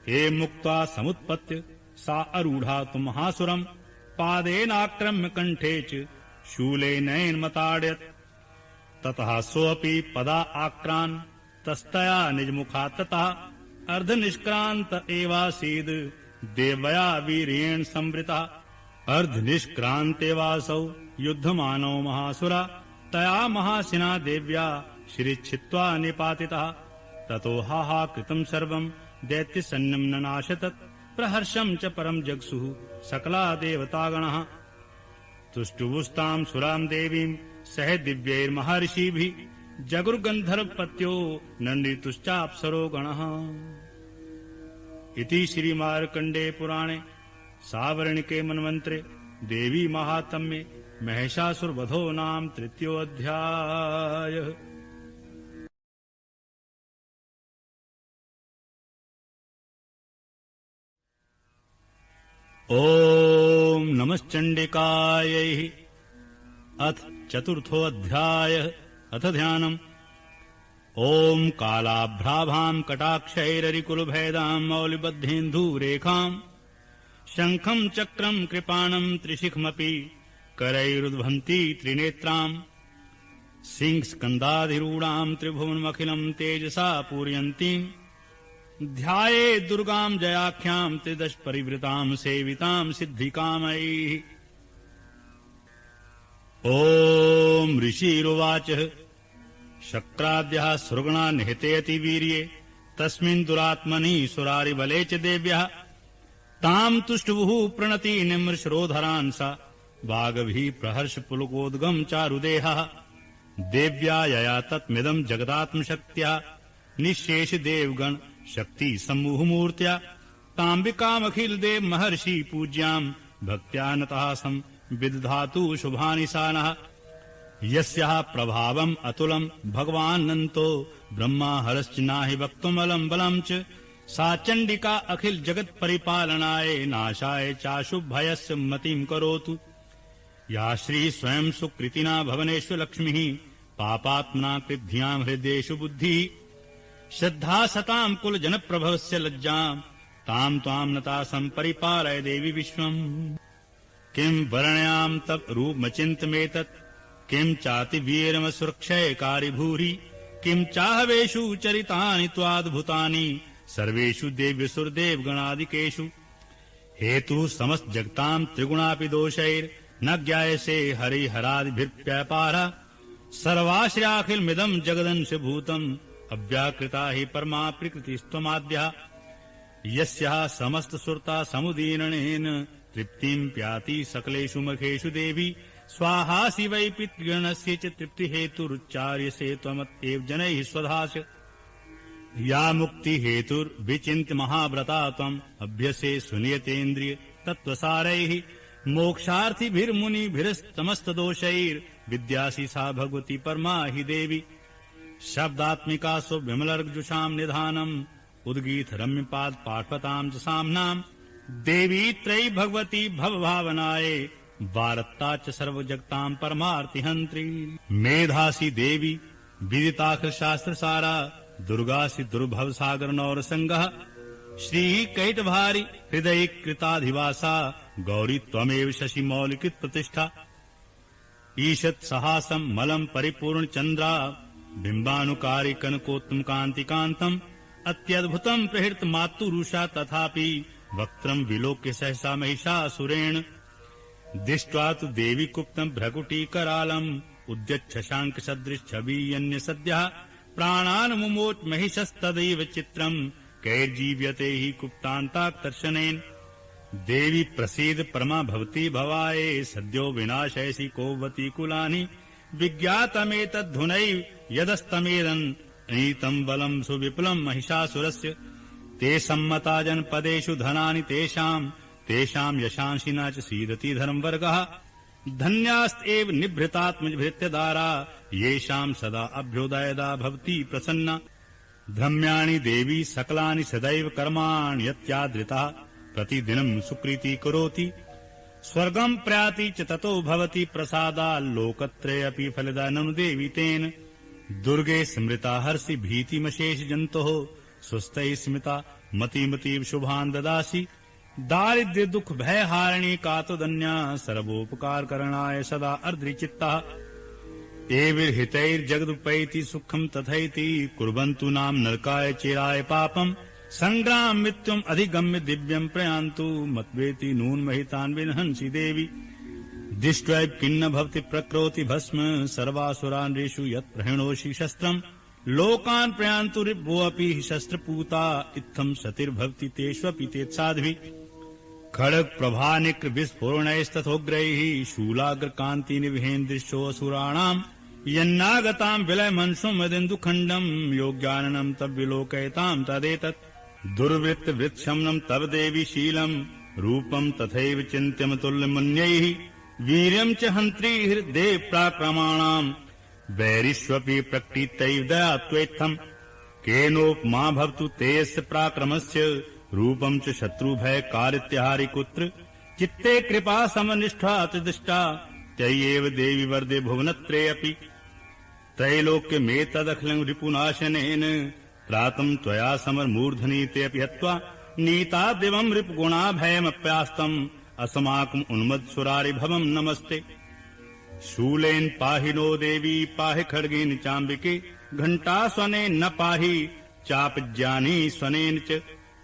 हे मुक्त्वा समुत्पत्य सा अरूढा तु महासुरम् पादेनाक्रम्य कण्ठे च शूलेनैन्मताडयत् ततः सोऽपि पदा आक्रान् तस्तया निजमुखात् ततः अर्धनिष्क्रान्त एवासीद् देवया वीर्येण संवृतः अर्धनिष्क्रान्तेवासौ युद्धमानो महासुरा तया महासिना देव्या शिरिच्छित्वा निपातितः ततो हा कृतं सर्वं दैत्यसैन्यं ननाशतत् प्रहर्षं च परं जगसुः सकला देवतागणः तुष्टुवुस्तां सुरां देवीं सह दिव्यैर्महर्षिभिः जगुर्गन्धर्वपत्यो नन्दितुश्चाप्सरो गणः। इति श्री मार्कण्डेय पुराणे सावर्णिके मन्वन्तरे देवी महात्म्ये महिषासुरवधो नाम तृतीयोऽध्यायः। ओम नमश्चण्डिकायै। अथ चतुर्थोऽध्यायः। अथ ध्यानम्। ओम कालाभ्राभां कटाक्षैररिकुलभेदां मौलिबद्धेन्दुरेखाम् शङ्खं चक्रं कृपाणं त्रिशिखमपि करैरुद्भन्ति त्रिनेत्राम् सिंहस्कन्धाधिरूढां त्रिभुवनमखिलं तेजसा पूरयन्तीं ध्याये दुर्गां जयाख्यां त्रिदश परिवृतां सेवितां सिद्धिकामैः। ओम ऋषिरुवाच शक्राद्यः सुरगणा निहतेति वीर्ये तस्मिन् दुरात्मनि सुरारिबले च देव्यः तां तुष्टुवुः प्रणति निम्रशिरोधरान् सा वागभिः प्रहर्ष पुलकोद्गम चारुदेहः देव्या यया तत्मिदं जगदात्मशक्त्या निःशेष देवगण शक्ति समूहमूर्त्या ताम्बिकामखिल देव महर्षि पूज्यां भक्त्या नतः सं विदधातु शुभानिशानः यस्याः प्रभावम् अतुलम् भगवानन्तो ब्रह्मा हरश्च नाहि वक्तुमलं बलं च सा चण्डिका अखिल जगत् परिपालनाय नाशाय चाशुभयस्य मतिं करोतु। या श्री स्वयं सुकृतिना भवनेषु लक्ष्मीः पापात्मना कृद्ध्यां हृदयेषु बुद्धिः श्रद्धा सतां कुल जनप्रभवस्य लज्जां तां त्वां नता सम्परिपालय देवी विश्वम्। किं वर्ण्यां तत् रूपमचिन्तमेतत् किं चाति वीरमसुरक्षयकारि भूरि किं चाहवेषु चरितानि त्वाद्भुतानि सर्वेषु देव्यसुरदेवगणादिकेषु हेतु समस्त जगतां त्रिगुणापि दोषैर् न ज्ञायसे हरिहरादिभिर्व्यापारा सर्वाश्रयाखिलमिदं जगदंश भूतम् अव्याकृता हि परमा प्रकृतिस्त्वमाद्यः यस्याः समस्त सुरता समुदीर्णेन तृप्तिं प्याति सकलेषु मखेषु देवी स्वाहा शिवै पितृगणस्य च तृप्तिहेतुरुच्चार्यसे त्वमत्येव जनैः स्वधाश। या मुक्ति हेतुर्विचिन्त्य महाव्रता त्वम् अभ्यसे सुनियतेन्द्रिय तत्त्वसारैः मोक्षार्थिभिर्मुनिभिरस्तमस्तदोषैर्विद्यासि सा भगवती परमा हि देवी शब्दात्मिका सुविमलर्जुषां निधानम् उद्गीत रम्यपाद पाठपतां च साम्नाम् देवी त्रयी भगवती भवभावनाये वारत्ता च सर्वजगतां परमार्तिहन्त्री मेधासि देवी विदिताखिल शास्त्र सारा दुर्गासि दुर्भव सागर नौर संगः श्री कैटभारी हृदय कृताधिवासा गौरी त्वमेव शशि मौलिकृत प्रतिष्ठा ईशत् सहासं मलं परिपूर्ण चंद्रा बिंबानुकारी कनकोत्तम कांति कांतम अत्यद्भुतं प्रहृत मातुरुषा तथापि वक्त्रं विलोक्य सहसा महिषासुरेण दृष्ट्वा तु देवी कुप्तं भ्रकुटीकरालम् उद्यच्छशांक सदृश छवीयन्य सद्यः प्राणान् मुमोच महिषस्तदैव चित्रम् कैर्जीव्यते हि कुप्तान्ताकर्षणेन देवी प्रसीद परमा भवती भवाये सद्यो विनाशयसि कोवती कुलानि विज्ञातमेतद्धुनैव यदस्तमेदन् नीतं बलं सुविपुलं महिषासुरस्य ते सम्मता जनपदेषु धनानि तेषां यशांसिना च सीदति धर्मवर्गः धन्यास्तेव निभृतात्मजभृत्यदारा येषां सदा अभ्युदयदा भवति प्रसन्ना धर्म्याणि देवी सकलानि सदैव कर्माणि यत्यादृता प्रतिदिनं सुकृति करोति स्वर्गं प्रयाति च ततो भवति प्रसादा लोकत्रयेऽपि फलदा ननु देवी तेन दुर्गे स्मृता हर्षि भीतिमशेष जन्तोः सुस्तैः स्मिता मतिमतीव शुभान् ददासि दारिद्र्य दुख भय हारिणी कातुदन्या सर्वोपकार करणाय सदा अर्द्रचित्ता एभिर्हितैर्जगदुपैति सुखं तथैति कुर्वन्तु नाम नरकाय चिराय पापम् संग्राम मृत्युम् अधिगम्य दिव्यं प्रयान्तु मत्वेति नून महितान् विनहंसि देवी दृष्ट्वैव किन्न भवति प्रकृति भस्म सर्वासुरान्रेषु यत् प्रहृणोषि शस्त्रम् लोकान् प्रयान्तु रिपुवपि शस्त्रपूता इत्थम् सतिर्भवति तेष्वपि तेत्साध्भिः खड्ग प्रभानिक्र विस्फोरणैस्तथोग्रैः शूलाग्रकान्ति निवहेन्द्रिशोऽसुराणाम् यन्नागताम् विलयमंशुम् मदिन्दुखण्डम् योग्याननम् तद्विलोकयताम् तदेतत् दुर्वृत्तवृत्शमनम् तव देवि शीलम् रूपम् तथैव चिन्त्यमतुल्यमन्यैः वीर्यम् च हन्त्री हृदेव प्राक्रमाणाम् वैरिष्वपि प्रकृतैव दया त्वेत्थम् केनोपमा भवतु तेऽस्य पराक्रमस्य रूपम् च शत्रुभय कारित्यहारि कुत्र चित्ते कृपा समनिष्ठा त्रिदृष्टा त्ययैव देवि वर्धे भुवनत्रयेऽपि त्रैलोक्यमेतदखिलम् रिपुनाशनेन त्रातम् त्वया समरमूर्धनि तेऽपि हत्वा नीता दिवम् रिपुगुणाभयमप्यास्तम् अस्माकम् उन्मत्सुरारिभवम् नमस्ते शूलेन पाहि नो देवी पाहि खड्गेन चाम्बिके घण्टास्वनेन न पाहि चापज्ञानी स्वनेन च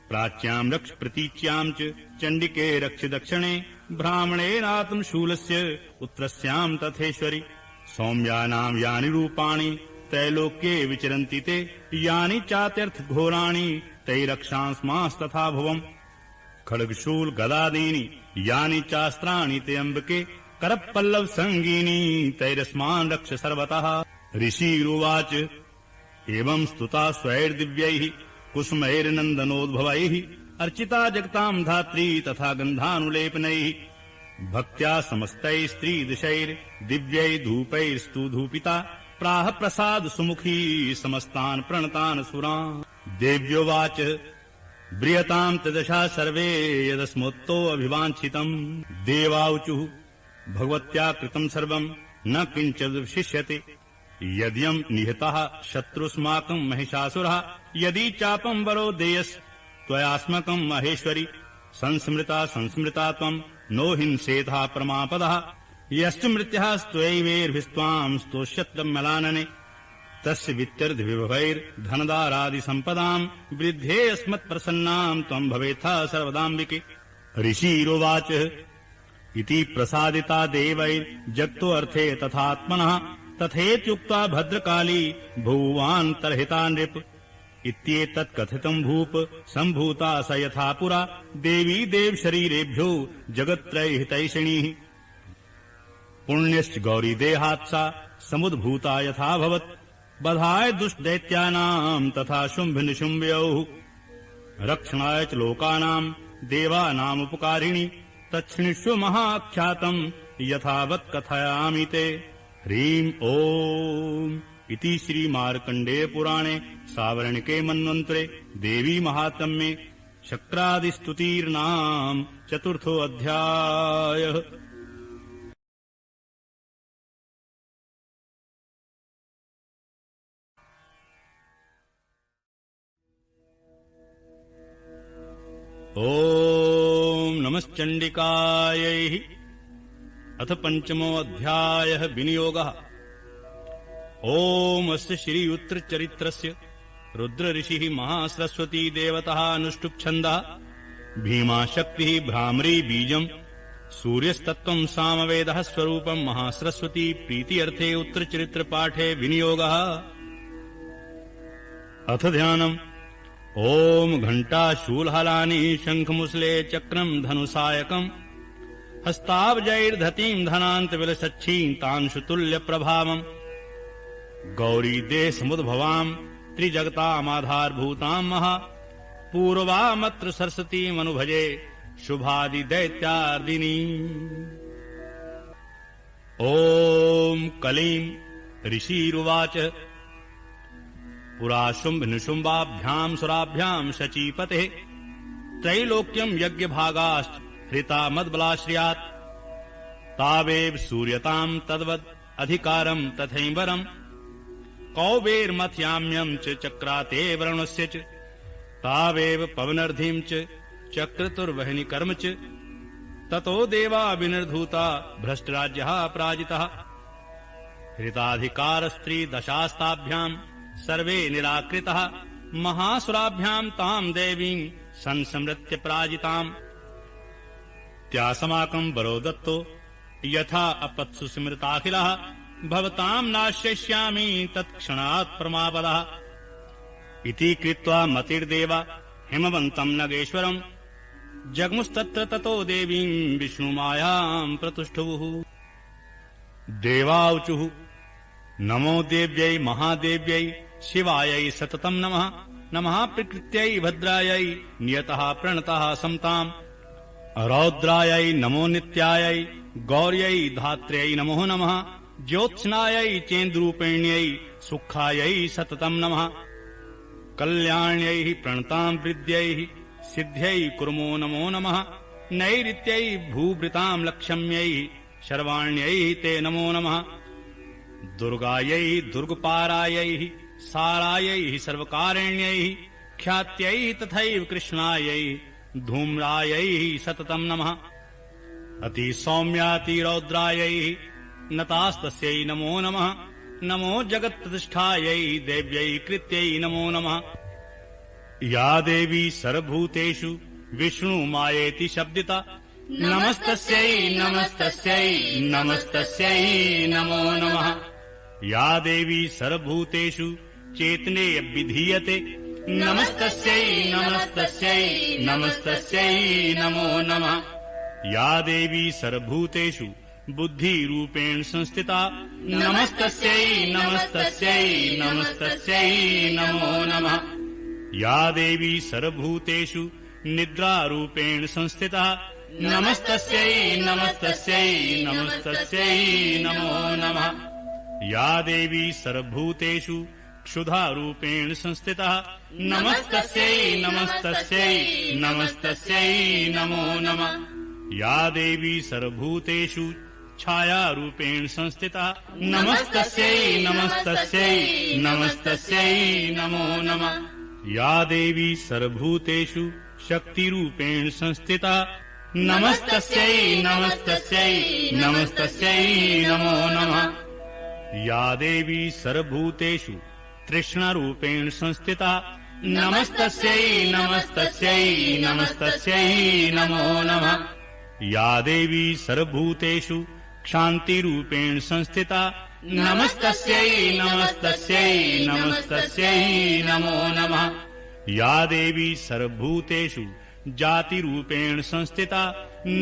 प्राच्याम् रक्ष प्रतीच्याम् च चण्डिके रक्ष दक्षिणे ब्राह्मणेनात्मशूलस्य उत्तरस्याम् तथेश्वरि सौम्यानाम् यानि रूपाणि त्रैलोक्ये विचरन्ति ते यानि चात्यर्थ घोराणि तै रक्षांस्मास्तथा भुवम् खड्गशूल गदादीनि यानि चास्त्राणि ते अम्बिके करपल्लव संगीनी तैरस्मान् रक्ष सर्वतः ऋषिरुवाच एवं स्तुता स्वैर्दिव्यैः कुसुमैर्नन्दनोद्भवैः अर्चिता जगताम् धात्री तथा गन्धानुलेपनैः भक्त्या समस्तैः स्त्रीदिशैर्दिव्यैः धूपैस्तु धूपिता प्राह प्रसाद सुमुखी समस्तान् प्रणतान् सुरान् देव्योवाच ब्रियताम् तदशा सर्वे यदस्मोत्तो अभिवाञ्छितम् देवाऊचुः भगवत्या कृतम् सर्वम् न किञ्चिदवशिष्यते यद्यम् निहतः शत्रुस्माकम् महिषासुरः यदि चापम् वरो देयस्त्वयास्मकम् महेश्वरि संस्मृता त्वम् नो हिंसेथा परमापदः यश्च मृत्यः स्त्वैवेर्भिस्त्वाम् स्तोष्यत्तमलानने तस्य वित्यर्धविभवैर्धनदारादिसम्पदाम् वृद्धे अस्मत्प्रसन्नाम् त्वम् भवेथा सर्वदाम्बिके ऋषिरुवाच इति प्रसादिता देवैर्जगतो अर्थे तथात्मनः तथेत्युक्त्वा भद्रकाली भुवान् तर्हिता नृप इत्येतत् कथितम् भूप सम्भूता स यथा पुरा देवी देव शरीरेभ्यो जगत्त्रयहितैषिणीः पुण्यश्च गौरी देहात् सा समुद्भूता यथाभवत् बधाय दुष्टदैत्यानाम् तथा शुम्भ निशुम्भयोः रक्षणाय च लोकानाम् देवानामुपकारिणी तच्छृणुष्व महाख्यातम् यथावत् कथयामि ते ह्रीम् ओम् इति श्री मार्कण्डेय पुराणे सावर्णिके मन्वन्तरे देवी महात्म्ये शक्रादिस्तुतिर्नाम चतुर्थो अध्यायः। ओम नमश्चण्डिकायै। अथ पंचमो अध्यायः विनियोगः। ओम अस्य श्रीयुत्रचरित्रस्य रुद्र ऋषिः महासरस्वती देवतः अनुष्टुप् छन्दः भीमा शक्तिः भ्रामरी बीजम् सूर्यस्तत्त्वम् सामवेदः स्वरूपम् महासरस्वती प्रीति अर्थे उत्तरचरित्र पाठे विनियोगः। अथ ध्यानम्। ओम घंटा शूलहलानि शंखमुसले चक्रम् धनुसायकम् हस्ताब्जैर्धतीम् धनान्तविलसच्छीम् तांशुतुल्यप्रभावम् गौरी देशमुद्भवाम् त्रिजगतामाधारभूताम् महा पूर्वामत्र सरस्वतीमनुभजे शुभादिदैत्यार्दिनी। ओम कलीम्। ऋषिरुवाच पुरा शुम्भ निशुम्भाभ्याम् सुराभ्याम् शचीपतेः त्रैलोक्यम् यज्ञभागाश्च हृता मद्बलाश्रयात् तावेव सूर्यताम् तद्वद् अधिकारम् तथैवरम् कौबेर्मथ्याम्यम् च चक्राते वरुणस्य च तावेव पवनर्धिम् च चक्रतुर्वहिनी कर्म च ततो देवा विनिर्धूता भ्रष्टराज्यः पराजितः हृताधिकारस्त्री दशास्ताभ्याम् सर्वे निराकृतः महासुराभ्याम् ताम् देवीम् संसमृत्य पराजिताम् त्यासमाकम् वरो दत्तो यथा अपत्सु स्मृताखिलः भवताम् नाश्यष्यामि तत्क्षणात् परमापदः इति कृत्वा मतिर्देव हिमवन्तम् नगेश्वरम् जग्मुस्तत्र ततो देवीम् विष्णुमायाम् प्रतुष्टुः देवाऊचुः नमो देव्यै महादेव्यै शिवायै सततम् नमः नमः प्रकृत्यै भद्रायै नियतः प्रणतः समताम् रौद्रायै नमो नित्यायै गौर्यै धात्र्यै नमो नमः ज्योत्स्नायै चेन्द्रूपिण्यै सुखायै सततम् नमः कल्याण्यै प्रणताम् वृद्ध्यै सिद्ध्यै कुर्मो नमो नमः नैऋत्यै भूभृताम् लक्ष्म्यै शर्वाण्यै ते नमो नमः दुर्गायै दुर्गपारायै सारायै सर्वकारिण्यै ख्यात्यै तथैव कृष्णायै धूम्रायै सततम् नमः अतिसौम्यातिरौद्रायै नतास्तस्यै नमो नमः नमो जगत्प्रतिष्ठायै देव्यै कृत्यै नमो नमः या देवी सर्वभूतेषु विष्णुमायेति शब्दिता नमस्तस्यै नमस्तस्यै नमस्तस्यै नमो नमः या देवी सर्वभूतेषु चेतने विधीयते नमस्तस्यै नमस्तस्यै नमस्तस्यै नमो नमः या देवी सर्वभूतेषु बुद्धिरूपेण संस्थिता नमस्तस्यै नमस्तस्यै नमस्तस्यै नमो नमः या देवी सर्वभूतेषु निद्रारूपेण संस्थिता नमस्तस्यै नमस्तस्यै नमस्तस्यै नमो नमः या देवी सर्वभूतेषु क्षुधारूपेण संस्थिता नमस्तस्यै नमस्तस्यै नमस्तस्यै नमो नमः या देवी सर्वभूतेषु छायारूपेण संस्थिता नमस्तस्यै नमस्तस्यै नमस्तस्यै नमो नमः या देवी सर्वभूतेषु शक्तिरूपेण संस्थिता नमस्तस्यै नमस्तस्यै नमस्तस्यै नमो नमः या देवी सर्वभूतेषु तृष्णारूपेण संस्थिता नमस्तस्यै नमस्तस्यै नमस्तस्यै नमो नमः या देवी सर्वभूतेषु क्षान्तिरूपेण संस्थिता नमस्तस्यै नमस्तस्यै नमस्तस्यै नमो नमः या देवी सर्वभूतेषु जातिरूपेण संस्थिता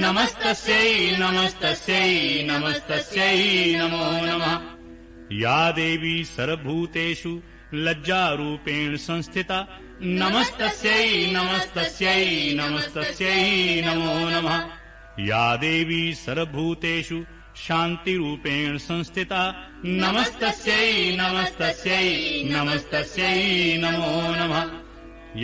नमस्तस्यै नमस्तस्यै नमस्तस्यै नमो नमः या देवी सर्वभूतेषु लज्जारूपेण संस्थिता नमस्तस्यै नमस्तस्यै नमस्तस्यै नमो नमः या देवी सर्वभूतेषु शान्तिरूपेण संस्थिता नमस्तस्यै नमस्तस्यै नमस्तस्यै नमो नमः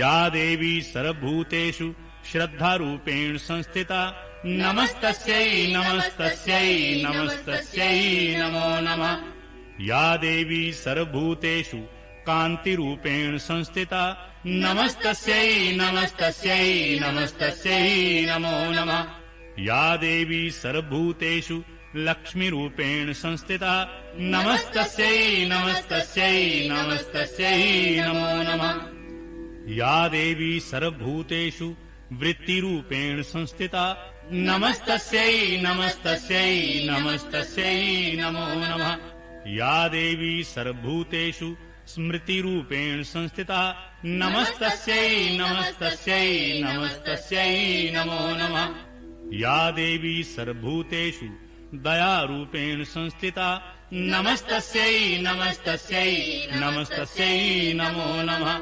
या देवी सर्वभूतेषु श्रद्धारूपेण संस्थिता नमस्तस्यै नमस्तस्यै नमस्तस्यै नमो नमः या देवी सर्वभूतेषु कान्तिरूपेण संस्थिता नमस्तस्यै नमस्तस्यै नमस्तस्यै नमो नमः या देवी सर्वभूतेषु लक्ष्मीरूपेण संस्थिता नमस्तस्यै नमस्तस्यै नमस्तस्यै नमो नमः या देवी सर्वभूतेषु वृत्तिरूपेण संस्थिता नमस्तस्यै नमस्तस्यै नमस्तस्यै नमो नमः या देवी सर्वभूतेषु स्मृतिरूपेण संस्थिता नमस्तस्यै नमस्तस्यै नमस्तस्यै नमो नमः या देवी सर्वभूतेषु दयारूपेण संस्थिता नमस्तस्यै नमस्तस्यै नमस्तस्यै नमो नमः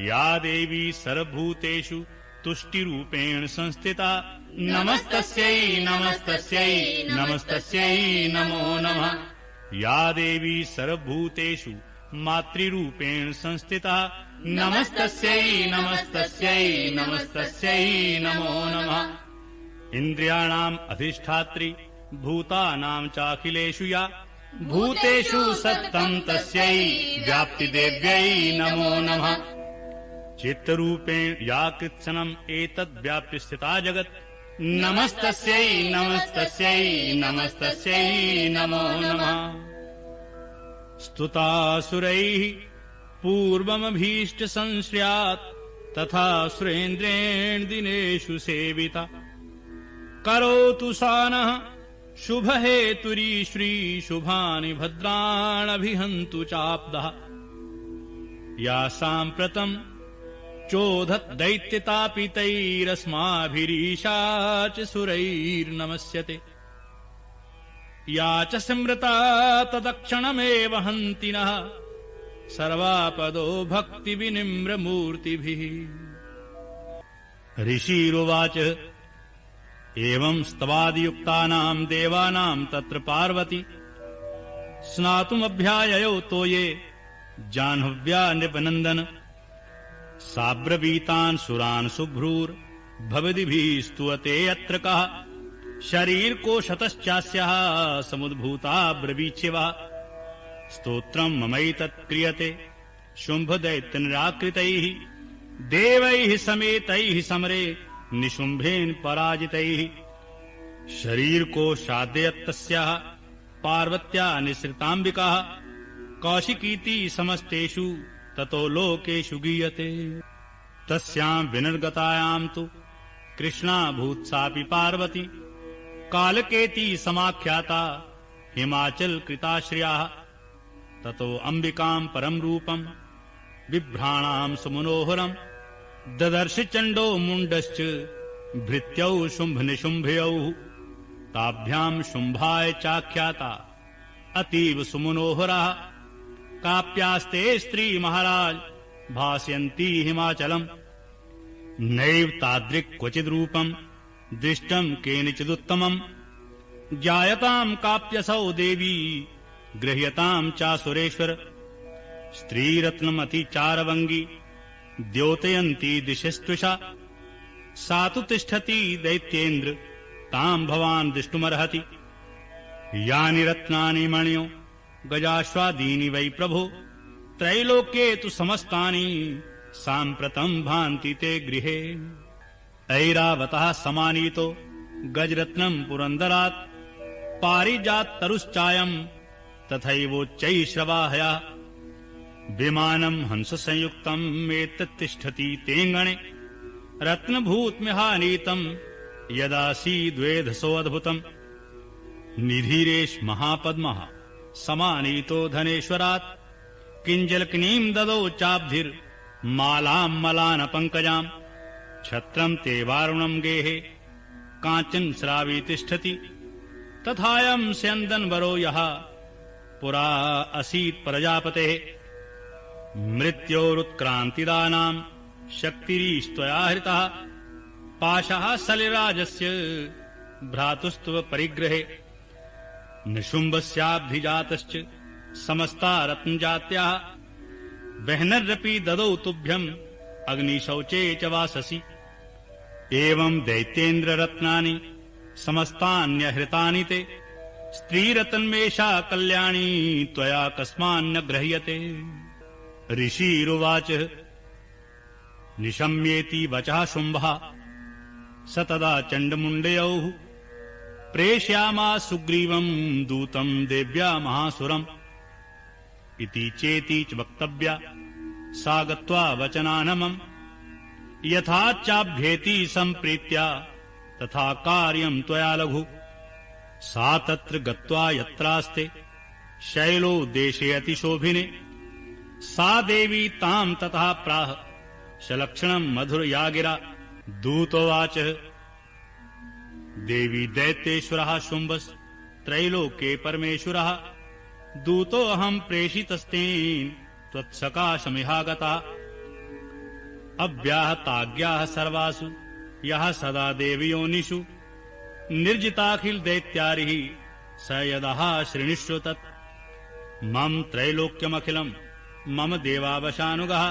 या देवी सर्वभूतेषु तुष्टिरूपेण संस्थिता नमस्तस्यै नमस्तस्यै नमस्तस्यै नमो नमः या देवी सर्वभूतेषु मातृरूपेण संस्थिता नमस्तस्यै नमस्तस्यै नमस्तस्यै नमो नमः इन्द्रियाणाम् अधिष्ठात्री भूतानाम् चाखिलेषु या भूतेषु सत्तम् तस्यै व्याप्तिदेव्यै नमो नमः चित्तरूपेण या कृत्स्नम् एतद्व्याप्य स्थिता जगत् नमस्तस्यै नमस्तस्यै नमस्तस्यै नमो नमः स्तुतासुरैः पूर्वमभीष्टसंश्रयात् तथा सुरेन्द्रेण दिनेषु सेविता करोतु सा नः शुभ हेतुरी श्री शुभानि भद्राणभिहन्तु चाप्दः या साम्प्रतम् चोधत् दैत्यतापितैरस्माभिरीशा च सुरैर्नमस्यते या च स्मृता तदक्षणमेव हन्ति नः सर्वापदो भक्तिविनिम्रमूर्तिभिः। ऋषिरुवाच एवं स्तवादियुक्तानाम् देवानाम् तत्र पार्वती स्नातुमभ्याययौ तोये जाह्नव्या नृपनन्दन साब्रवीतान् सुरान् शुभ्रूर्भवदिभिः स्तुवते अत्र कः शरीरकोशतश्चास्यः समुद्भूता ब्रवीच्यवः स्तोत्रम् ममैतत् क्रियते शुम्भदैत्यनिराकृतैः देवैः समेतैः समरे निशुम्भेन पराजितैः शरीरकोशाद्यत्तस्याः पार्वत्या निःसृताम्बिकाः कौशिकीति समस्तेषु ततो लोकेषु गीयते। तस्याम् विनिर्गतायाम् तु कृष्णा भूत्सापि पार्वती कालकेति समाख्याता हिमाचल कृताश्रयाः ततो अम्बिकाम् परम् रूपम् बिभ्राणाम् सुमनोहरम् ददर्श चण्डो मुण्डश्च भृत्यौ शुम्भनिशुम्भयौ ताभ्याम् शुम्भाय चाख्याता अतीव सुमनोहरः काप्यास्ते स्त्री महाराज भास्यन्ती हिमाचलम् नैव तादृक् क्वचिद्रूपम् दृष्टम् केनचिदुत्तमम् ज्ञायताम् काप्यसौ देवी गृह्यताम् चासुरेश्वर स्त्रीरत्नमति चारवङ्गी द्योतयन्ती दिशस्त्विषा सा तु तिष्ठति दैत्येन्द्र ताम् भवान् दृष्टुमर्हति यानि रत्नानि मणियो गजाश्वादीनि वै प्रभो त्रैलोक्ये तु समस्तानि साम्प्रतम् भान्ति ते गृहे। ऐरावतः समानीतो गजरत्नम् पुरन्दरात् पारिजाततरुश्चायम् तथैवोच्चैश्रवाहया विमानम् हंससंयुक्तम् एतत् तिष्ठति तेऽङ्गणे रत्नभूतमिहानीतम् यदासीद्वेधसोऽद्भुतम् निधिरेश महापद्मः समानीतो धनेश्वरात् किञ्जल्किनीम् ददौ चाब्धिर्मालाम् मलानपङ्कजाम् छत्रम् ते वारुणम् गेहे काञ्चन श्रावी तिष्ठति तथायम् स्यन्दनवरो यः पुरा असीत् प्रजापतेः मृत्योरुत्क्रान्तिदानाम् शक्तिरीस्त्वया हृतः पाशः सलिराजस्य भ्रातुस्त्व परिग्रहे निशुम्भस्याब्धिजातश्च समस्ता रत्नजात्याः वह्निरपि ददौ तुभ्यम् अग्निशौचे च वाससि एवम् दैत्येन्द्ररत्नानि समस्तान्यहृतानि ते स्त्रीरत्नमेषा कल्याणी त्वया कस्मान्न गृह्यते। ऋषिरुवाच निशम्येति वचः शुम्भः स तदा चण्डमुण्डयौः प्रेषयामास सुग्रीवम् दूतम् देव्या महासुरम् इति चेति च वक्तव्या सा गत्वा वचनानमम् यथा चाभ्येति सम्प्रीत्या तथा कार्यम् त्वया लघु सा तत्र गत्वा यत्रास्ते शैलो देशे अतिशोभिने सा देवी ताम् ततः प्राह सलक्षणम् मधुरया गिरा दूतोवाच देवी दैत्येश्वरः शुम्भस् त्रैलोके परमेश्वरः दूतोऽहम् प्रेषितस्तेन त्वत्सकाशमिहागता अव्याहताज्ञाः सर्वासु यः सदा देवयोनिषु निर्जिताखिल दैत्यारिः स यदः शृणुष्व तत् मम त्रैलोक्यमखिलम् मम देवावशानुगः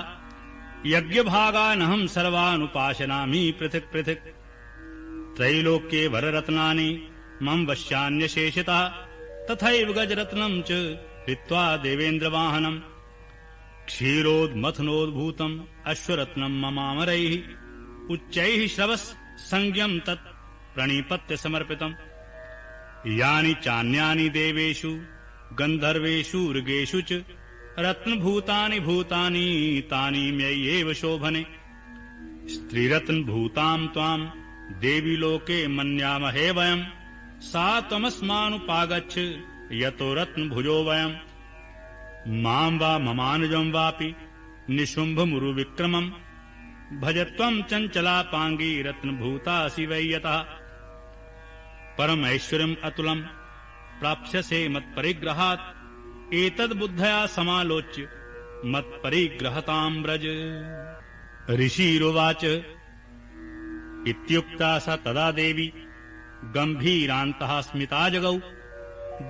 यज्ञभागानहम् सर्वानुपाशनामि पृथक् पृथक् त्रैलोक्ये वररत्नानि मम वश्यान्यशेषितः तथैव गजरत्नम् च हित्वा देवेन्द्रवाहनम् क्षीरोद्मथनोद्भूतम् अश्वरत्नम् ममामरैः उच्चैः श्रवस् संज्ञम् तत् प्रणिपत्य समर्पितम् यानि चान्यानि देवेषु गन्धर्वेषु ऋगेषु च रत्नभूतानि भूतानि तानि मय्येव शोभने स्त्रीरत्नभूताम् त्वाम् देवी लोके मन्यामहे वयम् सा त्वमस्मानुपागच्छ यतो रत्नभुजो वयम् मां वा ममानुजं वापि निशुम्भमुरुविक्रमम् भज त्वं चञ्चलापाङ्गी रत्नभूतासि वै यतः परमैश्वर्यम् अतुलम् प्राप्स्यसे मत्परिग्रहात् एतद्बुद्धया समालोच्य मत्परिग्रहताम् व्रज। ऋषिरुवाच इत्युक्ता सा तदा देवी गम्भीरान्तः स्मिता जगौ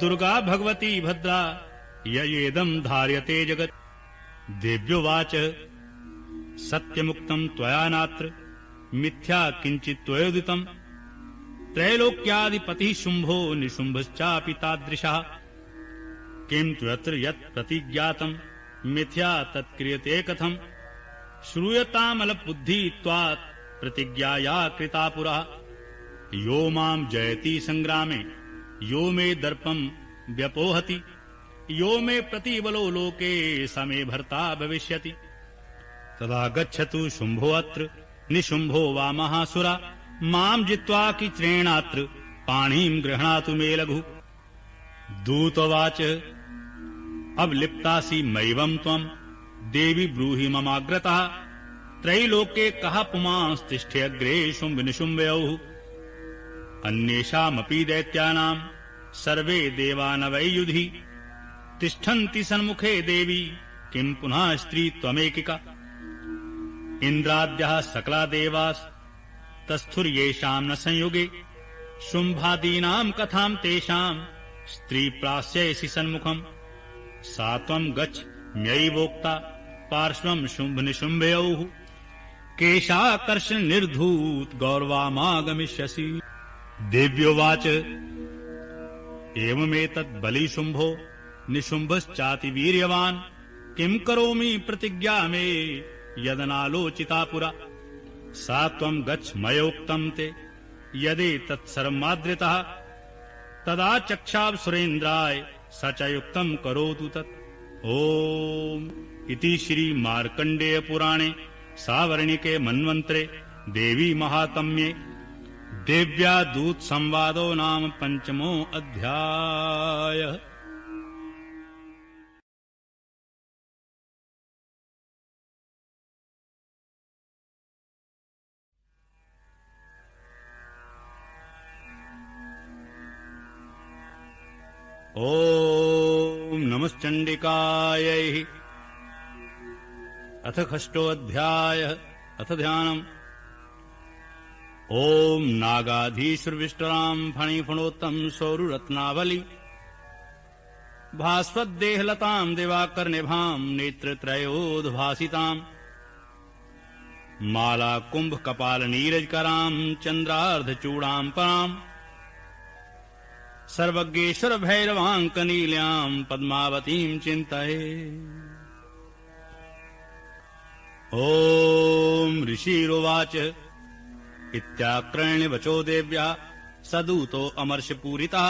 दुर्गा भगवती भद्रा ययेदम् धार्यते जगत्। देव्योवाच सत्यमुक्तम् त्वया नात्र मिथ्या किञ्चित् त्वयोदितम् त्रैलोक्याधिपतिः शुम्भो निशुम्भश्चापि तादृशः किं त्वत्र यत् प्रतिज्ञातम् मिथ्या तत्क्रियते कथम् श्रूयतामलबुद्धित्वात् प्रतिज्ञाया कृता पुरा यो मां जयति संग्रामे यो मे दर्पम् व्यपोहति यो मे प्रतिबलो लोके स मे भर्ता भविष्यति तदा गच्छतु शुम्भोऽत्र निशुम्भो वा महासुरा मां जित्वा किच्रेणात्र पाणिं गृह्णातु मे लघु। दूतवाच अवलिप्तासि मैवं त्वं देवी ब्रूहि ममाग्रतः त्रैलोके कः पुमांस्तिष्ठ्यग्रे शुम्भनिशुम्भयोः अन्येषामपि दैत्यानां सर्वे देवा न वै युधि तिष्ठन्ति सन्मुखे देवी किं पुनः स्त्री त्वमेकिका इन्द्राद्यः सकला देवास्तस्थुर्येषां न संयुगे शुम्भादीनां कथां तेषां स्त्री प्रास्यसि सन्मुखम् सा त्वं गच्छ म्यैवोक्ता पार्श्वं शुम्भनिशुम्भयोः केशाकर्षण निर्धूत गौरवामागमिष्यसि। देव्योवाच एवमेतत् बली शुम्भो निशुम्भश्चाति वीर्यवान् किं करोमि प्रतिज्ञा मे यदनालोचिता पुरा सा त्वं गच्छ मयोक्तं ते यदेतत्सर्वमादृतः तदा चक्षाव सुरेन्द्राय स च युक्तं करोतु तत्। ओम इति श्री मार्कण्डेय पुराणे सावर्णिके मन्वन्त्रे देवी महात्म्ये देव्या दूत संवादो नाम पंचमो अध्यायः। ओम नमश्चण्डिकायै। अथ षष्ठोऽध्यायः। अथ ध्यानम्। ओम नागाधीशुरविष्टरां फणिफणोत्तम सौरुरत्नावली भास्वद्देहलतां दिवाकरनिभां नेत्रत्रयोद्भासिताम् माला कुंभ कपाल नीरजकरां चन्द्रार्धचूडां पराम् सर्वज्ञेश्वर भैरवाङ्कनील्यां पद्मावतीं चिन्तये। ओम ऋषिरुवाच इत्याक्रण्य वचो देव्या सदूतो अमर्षपूरितः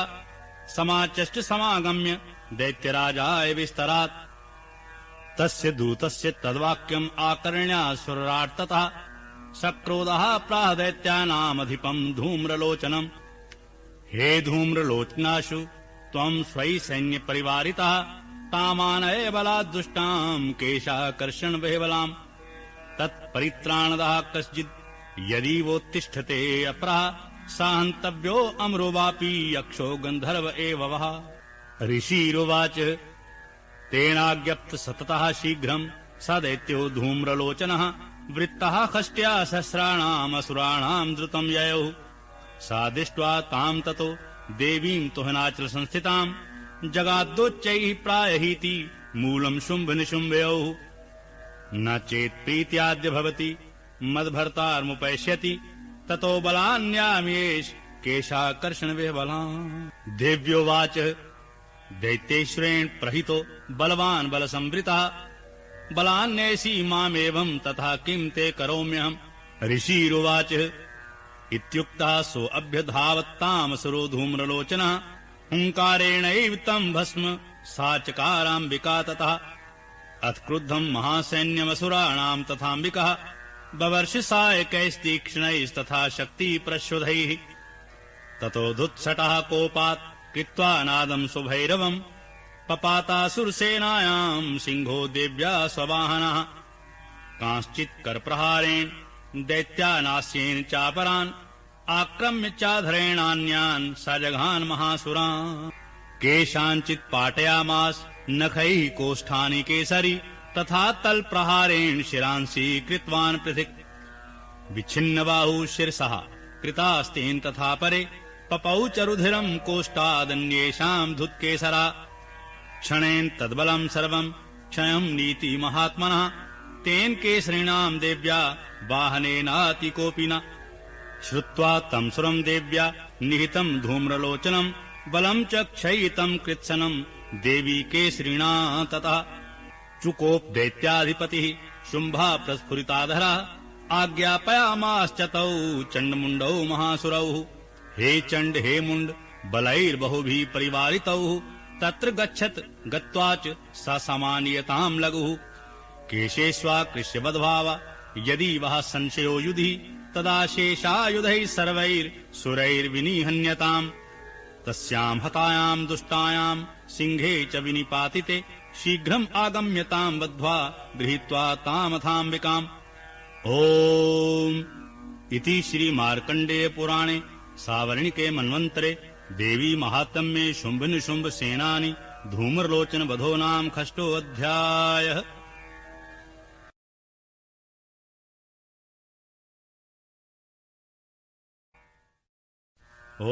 समाचष्ट समागम्य दैत्यराजाय विस्तरात् तस्य दूतस्य तद्वाक्यम् आकर्ण्यासुरार्ततः सक्रोधः प्राह दैत्यानामधिपम् धूम्रलोचनम् हे धूम्रलोचनाशु त्वं स्वै सैन्यपरिवारितः तामानय बलाद्दुष्टाम् केशाकर्षण वेहबलाम् तत्परित्राणदः कश्चित् यदि वोत्तिष्ठते अपरः साहन्तव्यो अमरो वापि यक्षो गन्धर्व एव वः। ऋषिरुवाच तेनाज्ञप्त सततः शीघ्रम् स दैत्यो धूम्रलोचनः वृत्तः षष्ट्या सहस्राणाम् असुराणाम् द्रुतम् ययौ सा दृष्ट्वा ताम् ततो देवीम् तुहनाचल संस्थिताम् जगादोच्चैः प्रायहीति मूलम् शुम्भ निशुम्भयोः न चेत् प्रीत्याद्य भवति मद्भर्तारमुपैष्यति ततो बलान्याम्येष केशाकर्षण विह्वलाम्। देव्योवाच दैत्येश्वरेण प्रहितो बलवान् बलसंवृतः बलान्येषि मामेवम् तथा किं ते करोम्यहम्। ऋषिरुवाच इत्युक्तः सोऽभ्यधावत्तामसुरो धूम्रलोचनः हुङ्कारेणैव तम् भस्म सा चकाराम्बिका ततः अथ क्रुद्धम् महासैन्यमसुराणाम् तथाम्बिकः बवर्ष सायकैस्तीक्ष्णैस्तथा शक्ति प्रश्वधैः ततोऽधुत्सटः कोपात् कृत्वा नादम् सुभैरवम् पपातासुरसेनायाम् सिंहो देव्या स्ववाहनः कांश्चित् करप्रहारेण दैत्यानास्येन चापरान् आक्रम्य चाधरेणान्यान् सजघान् महासुरान् केषाञ्चित् पाटयामास नखैः कोष्ठानि केसरी तथा तल्प्रहारेण शिरांसि कृतवान् पृथक् विच्छिन्नबाहु शिरसः कृतास्तेन तथा परे पपौ च रुधिरम् कोष्ठादन्येषाम् धुत्केसरा क्षणेन तद्बलम् सर्वम् क्षयम् नीति महात्मनः तेन केसरीणाम् देव्या वाहनेनातिकोऽपि न श्रुत्वा तम् सुरम् देव्या निहितम् धूम्रलोचनम् बलम् च क्षयितम् कृत्सनम् देवी केसरीणा ततः चुकोप दैत्याधिपतिः शुम्भा प्रस्फुरिताधरः आज्ञापयामाश्च तौ चण्डमुण्डौ महासुरौ हे चण्ड हे मुण्ड बलैर्बहुभिः परिवारितौ तत्र गच्छत् गत्वा च ससामान्यताम् लघुः केशेष्वाकृष्यवद्भाव यदि वः संशयो युधि तदा शेषायुधैः सर्वैर्सुरैर्विनिहन्यताम् तस्याम् हतायाम् दुष्टायाम् सिंहे च विनिपातिते शीघ्रम् आगम्यताम् बद्ध्वा गृहीत्वा तामथाम्बिकाम् ओम् इति श्री मार्कण्डेय पुराणे सावर्णिके मन्वन्तरे देवी महात्म्ये शुम्भ निशुम्भ सेनानि धूम्रलोचन वधो नाम षष्ठोऽध्यायः।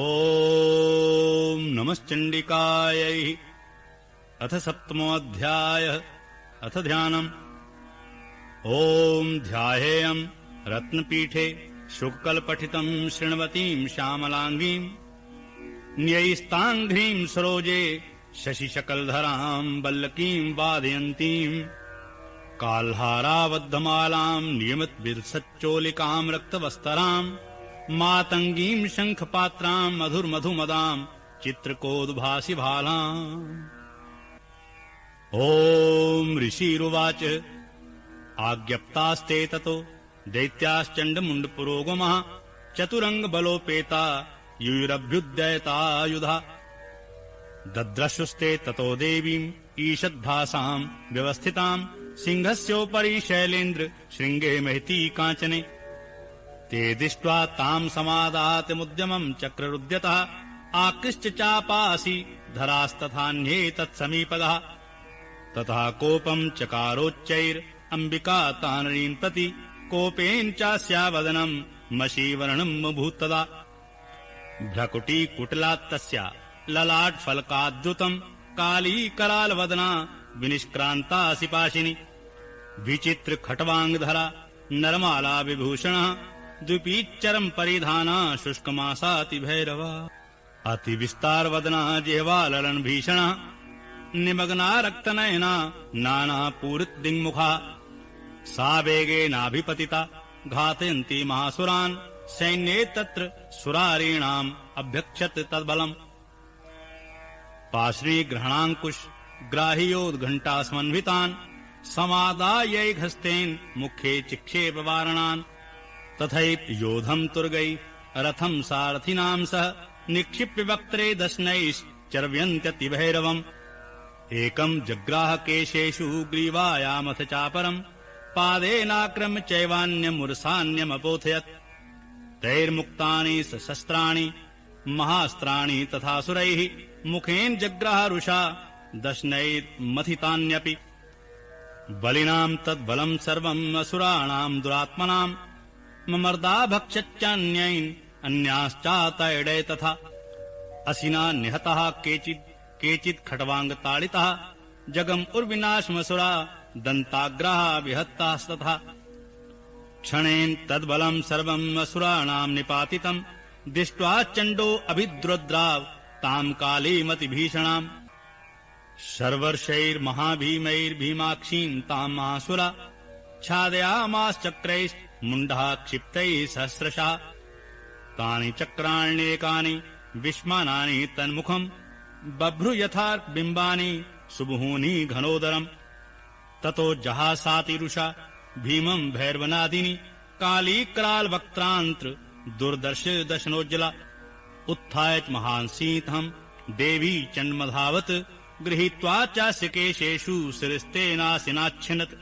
ओम नमश्चण्डिकायै। अथ सप्तमोऽध्यायः। अथ ध्यानम्। ओम ध्यायेयम् रत्नपीठे शुककल्पठितम् शृण्वतीम् श्यामलाङ्गीम् न्ययिस्ताङ्घ्रीम् सरोजे शशिशकलधराम् वल्लकीम् वादयन्तीम् काल्हाराबद्धमालाम् नियमितविलसच्चोलिकाम् रक्तवस्तराम् मातङ्गीम् शङ्खपात्राम् मधुर्मधुमदाम् चित्रकोद्भासि भालाम्। ओम ऋषिरुवाच आज्ञप्तास्ते ततो दैत्याश्चण्डमुण्डपुरोगमः चतुरङ्गबलोपेता यूयुरभ्युदयतायुधा दद्रशुस्ते ततो देवीम् ईषद्भासाम् व्यवस्थिताम् सिंहस्योपरि शैलेन्द्र शृङ्गे महती काञ्चने ते दृष्ट्वा ताम् समादातमुद्यमम् चक्ररुद्यतः आकृष्ट चापासि धरास्तथान्ये तत्समीपगः ततः कोपम् चकारोच्चैरम्बिका तानरीम् प्रति कोपेन चास्यावदनम् मशीवर्णम् अभूत्तदा भ्रकुटीकुटिलात्तस्या ललाटफलकाद्रुतम् कालीकरालवदना विनिष्क्रान्तासि पाशिनी विचित्रखट्वाङ्गधरा नरमाला विभूषणः द्विपीच्चरम् परिधाना शुष्कमासाति भैरवा अतिविस्तारवदना जिह्वाललन् भीषणः निमग्ना रक्तनयना नानापूरितदिङ्मुखा सा वेगेनाभिपतिता घातयन्ती महासुरान् सैन्ये तत्र सुरारीणाम् अभ्यक्षत तद्बलम् पाश्रीग्रहणाङ्कुश ग्राह्योद्घण्टासमन्वितान् समादायैघस्तेन मुखे चिक्षेपवारणान् तथैव योधम् तुर्गै रथम् सारथिनाम् सह निक्षिप्य वक्त्रे दशनैश्चर्व्यन्त्यतिभैरवम् एकम् जग्राह केशेषु ग्रीवायामथ चापरम् पादेनाक्रम्य चैवान्यमुरसान्यमपोथयत् तैर्मुक्तानि सशस्त्राणि महास्त्राणि तथासुरैः मुखेन जग्राह रुषा दशनैर्मथितान्यपि बलिनाम् तद्बलम् सर्वम् असुराणाम् दुरात्मनाम् ममर्दा भक्षच्चान्यैन् अन्याश्चातैडे तथा असिना निहतः केचित् खट्वाङ्गताडितः जगम् उर्विनाशमसुरा दन्ताग्राः विहतास्तथा क्षणेन तद्बलम् सर्वम् असुराणाम् निपातितम् दृष्ट्वा चण्डो अभिद्रुद्राव ताम् कालीमतिभीषणाम् शर्वर्षैर्महाभीमैर्भीमाक्षीम् ताम् महासुरा छादयामाश्चक्रैर्मुण्डः क्षिप्तैः सहस्रशः तानि चक्राण्येकानि विस्मानानि तन्मुखम् बभ्रु यथार्कबिम्बानि सुबहूनि घनोदरम् ततो जहासातिरुषा भीमम् भैरवनादिनी कालीकरालवक्त्रान्त्र दुर्दर्श दशनोज्ज्वला उत्थाय महांसीतहं देवी चण्डमधावत् गृहीत्वा चास्य केशेषु शिरस्तेनासिनाच्छिनत्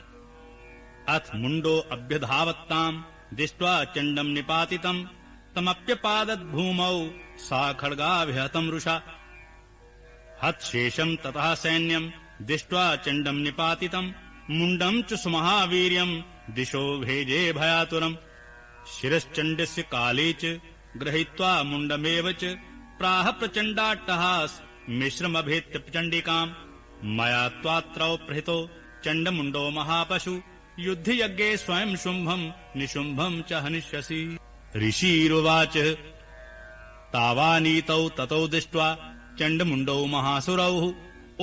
अथ मुण्डो अभ्यधावत्ताम् दृष्ट्वा चण्डम् निपातितम् तमप्यपादत् भूमौ सा खड्गाभिहतम् रुषा हतशेषम् ततः सैन्यम् दृष्ट्वा चण्डम् निपातितम् मुण्डम् च सुमहावीर्यम् दिशो भेजे भयातुरम् शिरश्चण्डस्य काले च गृहीत्वा मुण्डमेव च प्राह प्रचण्डाट्टहास मिश्रमभेत्य चण्डिकाम् मया त्वात्रौ प्रहितो चण्डमुण्डो महापशु युद्धयज्ञे स्वयं शुम्भम् निशुम्भम् च हनिष्यसि ऋषिरुवाच तावानीतौ ततौ दृष्ट्वा चण्डमुण्डौ महासुरौ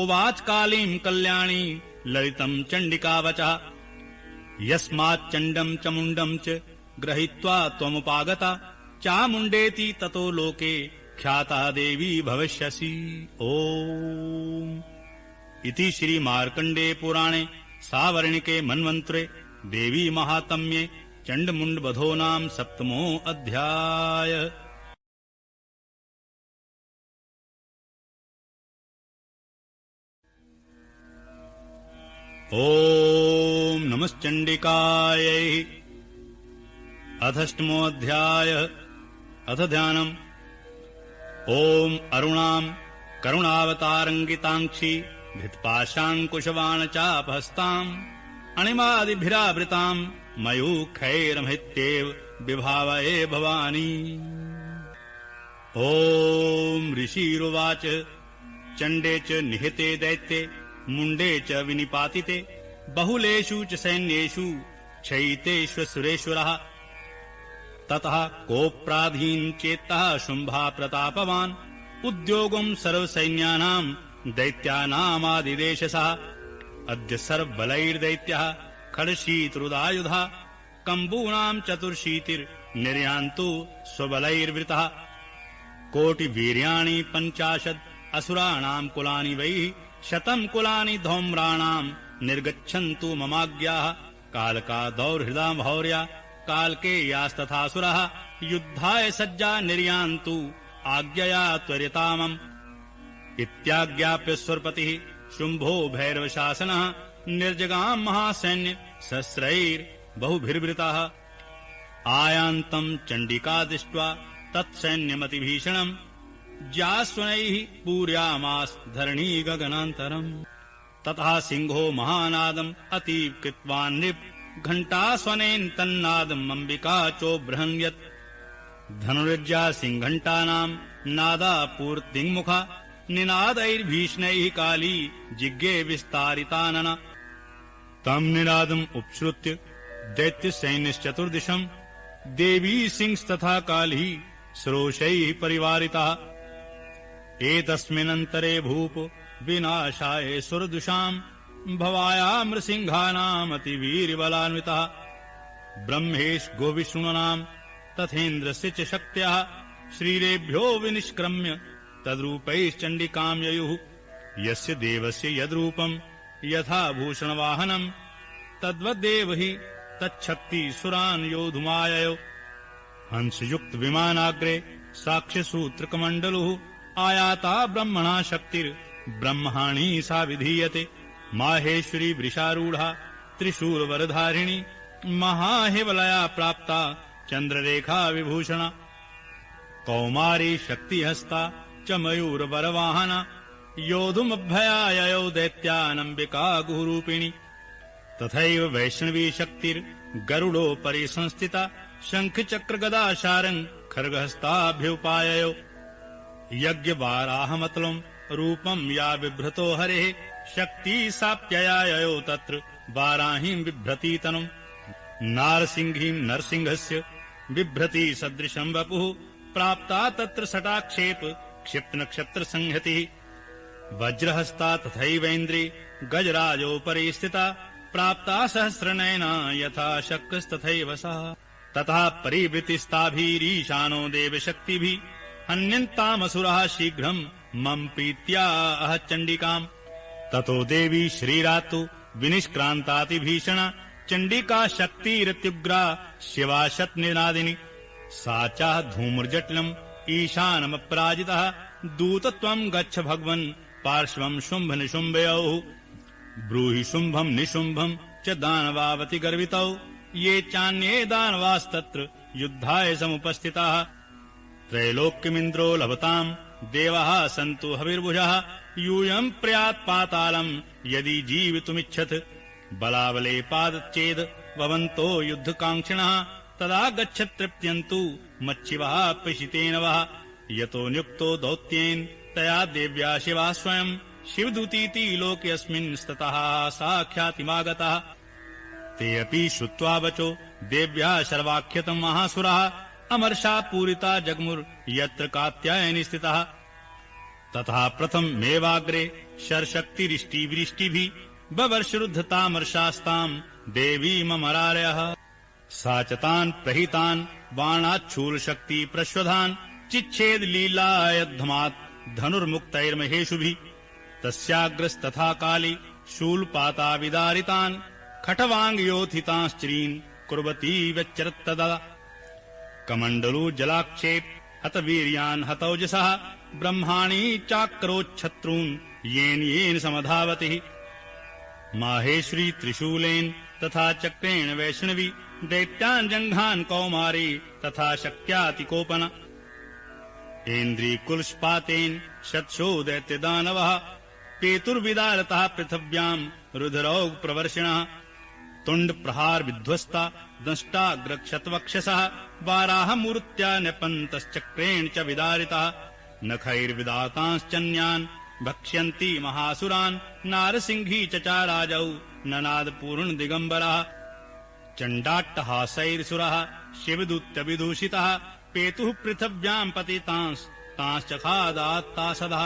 उवाच कालीम् कल्याणी ललितम् चण्डिकावचः यस्माच्चण्डम् च मुण्डम् च गृहीत्वा त्वमुपागता चामुण्डेति ततो लोके ख्याता देवी भविष्यसि। ओम इति श्री मार्कण्डेय पुराणे सावर्णिके मन्वन्तरे देवी महात्म्ये चण्डमुण्डवधो नाम 7मो अध्याय। ओम नमश्चण्डिकायै। अथ 8मोऽध्याय। अथ ध्यानम्। ओम अरुणाम् करुणावतारङ्गिताङ्क्षी धित्पाशाङ्कुशबाणचापहस्ताम् अणिमादिभिरावृताम् मयूखैरमहित्येव विभावये भवानी। ओम ऋषिरुवाच चण्डे च निहते दैत्ये मुण्डे च विनिपातिते बहुलेषु च सैन्येषु क्षयितेष्वसुरेश्वरः ततः कोऽप्राधीन चेत्तः शुम्भा प्रतापवान् उद्योगम् सर्वसैन्यानाम् दैत्यानामादिदेशसः अद्य सर्वबलैर्दैत्यः खड्गशीतरुदायुधः कम्बूनाम् चतुर्शीतिर्निर्यान्तु स्वबलैर्वृतः कोटिवीर्याणि 50 असुराणाम् कुलानि वै 100 कुलानि धौम्राणाम् निर्गच्छन्तु ममाज्ञाः कालका दौर्हृदा भौर्या कालके यास्तथासुरः युद्धाय सज्जा निर्यान्तु आज्ञया त्वरितामम् इत्याज्ञाप्य स्वरपतिः शुम्भो भैरवशासनः निर्जगाम् महासैन्य सहस्रैर्बहुभिर्वृतः आयान्तम् चण्डिका दृष्ट्वा तत्सैन्यमतिभीषणम् ज्यास्वनैः पूर्यामास धरणी गगनान्तरम् ततः सिंहो महानादम् अतीव कृत्वान् नृप घण्टास्वनेन तन्नादम् अम्बिका चोबृहन्यत् धनुर्जा सिंहघण्टानाम् नादापूर्तिङ्मुखा निनादैर्भीषणैः काली जिज्ञे विस्तारितानन तम् निनादम् उपश्रुत्य दैत्यसैन्यश्चतुर्दिशम् देवी सिंहस्तथा काली सरोषैः परिवारितः एतस्मिन्नन्तरे भूप विनाशाय सुरदुषाम् भवायामृसिंहानामतिवीर्बलान्वितः ब्रह्मेश गोविष्णूनाम् तथेन्द्रस्य च शक्त्याः श्रीरेभ्यो विनिष्क्रम्य तद्रूपैश्चण्डिकाम् ययुः यस्य देवस्य यद्रूपम् यथा भूषणवाहनम् तद्वद्देव हि तच्छक्ति सुरान् योधुमाययो हंसयुक्त विमानाग्रे साक्ष्यसूत्रकमण्डलुः आयाता ब्रह्मणा शक्तिर्ब्रह्माणी सा विधीयते माहेश्वरी वृषारूढ़ा त्रिशूलवरधारिणी महाहिवलया प्राप्ता चन्द्ररेखा विभूषणा कौमारी शक्तिहस्ता च मयूरवरवाहना योधुमभयाययो दैत्यानम्बिका गुरुरूपिणी तथैव वैष्णवी शक्तिर्गरुडोपरि संस्थिता शङ्खचक्रगदाशारङ् खड्गहस्ताभ्युपाययो यज्ञवाराहमतलम् रूपम् या बिभ्रतो हरेः शक्ति साप्ययाययो तत्र वाराहीम् बिभ्रती तनुम् नारसिंहीम् नरसिंहस्य बिभ्रती सदृशम् वपुः प्राप्ता तत्र सटाक्षेप क्षिप्तनक्षत्र संहतिः वज्रहस्ता तथैवेन्द्री गजराजोपरि स्थिता प्राप्ता सहस्रनयना यथा शक्रस्तथैव सा तथा परिवृतिस्ताभिरीशानो देवशक्तिभिः हन्यन्तामसुरः शीघ्रम् मम प्रीत्या अह चण्डिकाम् ततो देवी श्रीरातु विनिष्क्रान्तातिभीषणा चण्डिका शक्तिरत्युग्रा शिवा शतनिनादिनी सा चाह धूम्रजटिलम् ईशानमपराजितः दूतत्वं गच्छ भगवन् पार्श्वं शुम्भ निशुम्भयोः ब्रूहि शुम्भं निशुम्भं च दानवावति गर्वितौ ये चान्ये दानवास्तत्र युद्धाय समुपस्थिताः त्रैलोक्यमिन्द्रो लभताम् देवः सन्तु हविर्भुजः यूयम् प्रयात् पातालम् यदि जीवितुमिच्छत् बलाबले पादच्चेद भवन्तो युद्धकाङ्क्षिणः तदा गच्छत् तृप्त्यन्तु मच्छिवः प्रेषितेन वः यतो नियुक्तो दौत्येन तया देव्या शिवा स्वयं शिवदूतीति लोकेऽस्मिन् स्ततः साख्यातिमागतः ते अपि श्रुत्वा वचो देव्या शर्वाख्यतम् महासुरः अमर्षा पूरिता जग्मुर् यत्र कात्यायनी स्थितः तथा प्रथममेवाग्रे शरशक्तिरिष्टिवृष्टिभिः बवर्षरुद्धतामर्षास्ताम् देवीममरारयः सा च तान् प्रहितान् बाणाच्छूलशक्ति प्रश्वधान् चिच्छेद लीलायद्धमात् धनुर्मुक्तैर्महेषुभिः तस्याग्रस्तथा काली शूलपाता विदारितान् खट्वाङ्गयोथितांश्चरीन् कुर्वती व्यच्चरत्तदा कमण्डलू जलाक्षेप हतवीर्यान् हतौजसः ब्रह्माणि चाक्रोच्छत्रून् येन येन समधावतिः माहेश्वरी त्रिशूलेन तथा चक्रेण वैष्णवी दैत्यान् जङ्घान् कौमारी तथा शक्त्यातिकोपन ऐन्द्रिकुलस्पातेन शतशो दैत्यदानवः पेतुर्विदारतः पृथिव्याम् रुधिरौघ प्रवर्षिणः तुण्डप्रहार विध्वस्ता दंष्टाग्रक्षतवक्षसः वाराहमूर्त्या न्यपन्तश्चक्रेण च विदारितः नखैर्विदातांश्चन्यान् भक्ष्यन्ति महासुरान् नारसिंही चचाराजौ ननादपूर्ण दिगम्बरः चण्डाट्टहासैर्सुरः शिवदूत्यभिदूषितः पेतुः पृथिव्याम् पतितांश्तांश्चखादात्तासदः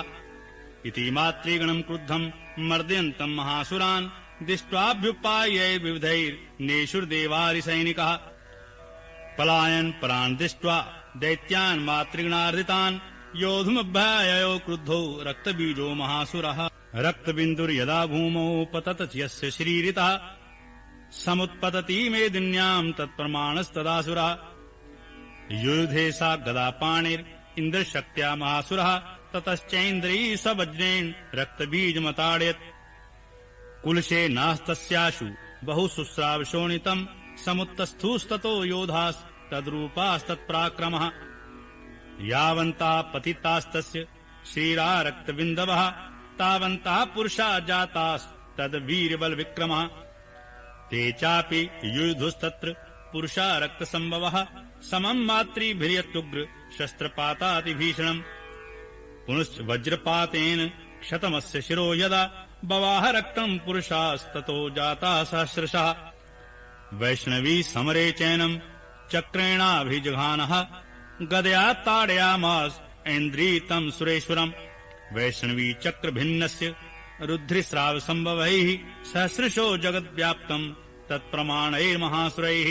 इति मातृगणम् क्रुद्धम् मर्दयन्तम् महासुरान् दिष्ट्वाभ्युपायैर्विविधैर्नेषुर्देवारिसैनिकः पलायन् परान् दृष्ट्वा दैत्यान् मातृगणार्दितान् योधुमभ्याययो क्रुद्धो रक्तबीजो महासुरः रक्तबिन्दुर्यदा भूमौ पतत यस्य श्रीरितः समुत्पतति मेदिन्याम् तत्प्रमाणस्तदासुरः युयुधे सा गदापाणिरिन्द्रशक्त्या महासुरः ततश्चैन्द्री स्ववज्रेण रक्तबीजमताडयत् कुलशे नास्तस्याशु बहुशुस्रावशोणितम् समुत्तस्थुस्ततो योधास्तद्रूपास्तत्पराक्रमः यावन्ता पतितास्तस्य श्रीरारक्तबिन्दवः तावन्तः पुरुषा जातास्तद्वीर्यबलविक्रमः ते चापि युयुधुस्तत्र पुरुषा रक्तसम्भवः समम् मातृभिर्यत्युग्र शस्त्रपातातिभीषणम् पुनश्च वज्रपातेन क्षतमस्य शिरो यदा बवाह रक्तम् पुरुषास्ततो जाता सहस्रशः वैष्णवी समरे चैनम् चक्रेणाभिजघानः गदया ताडयामास ऐन्द्रीतम् सुरेश्वरम् वैष्णवी चक्रभिन्नस्य रुद्धिस्रावसम्भवैः सहस्रशो जगद्व्याप्तम् तत्प्रमाणैर्महासुरैः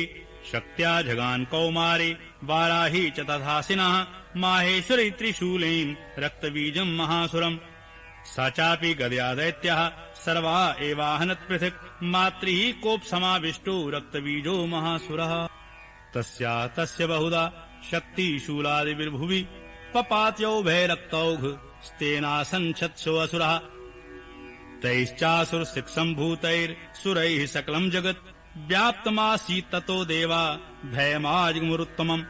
शक्त्या जगान् कौमारी वाराही च तथासिनः माहेश्वरी त्रिशूलेन रक्तबीजम् महासुरम् सा चापि गदया दैत्यः सर्वा एवाहनत्पृथक् मातृः कोपसमाविष्टो रक्तबीजो महासुरः तस्य बहुधा शक्तिशूलादिभिर्भुवि पपात्योभयरक्तौघ स्तेनासञ्छत्सो असुरः तैश्चासुरसिक्सम्भूतैर्सुरैः सकलम् जगत् व्याप्तमासीत् ततो देवा भयमाजमुरुत्तमम्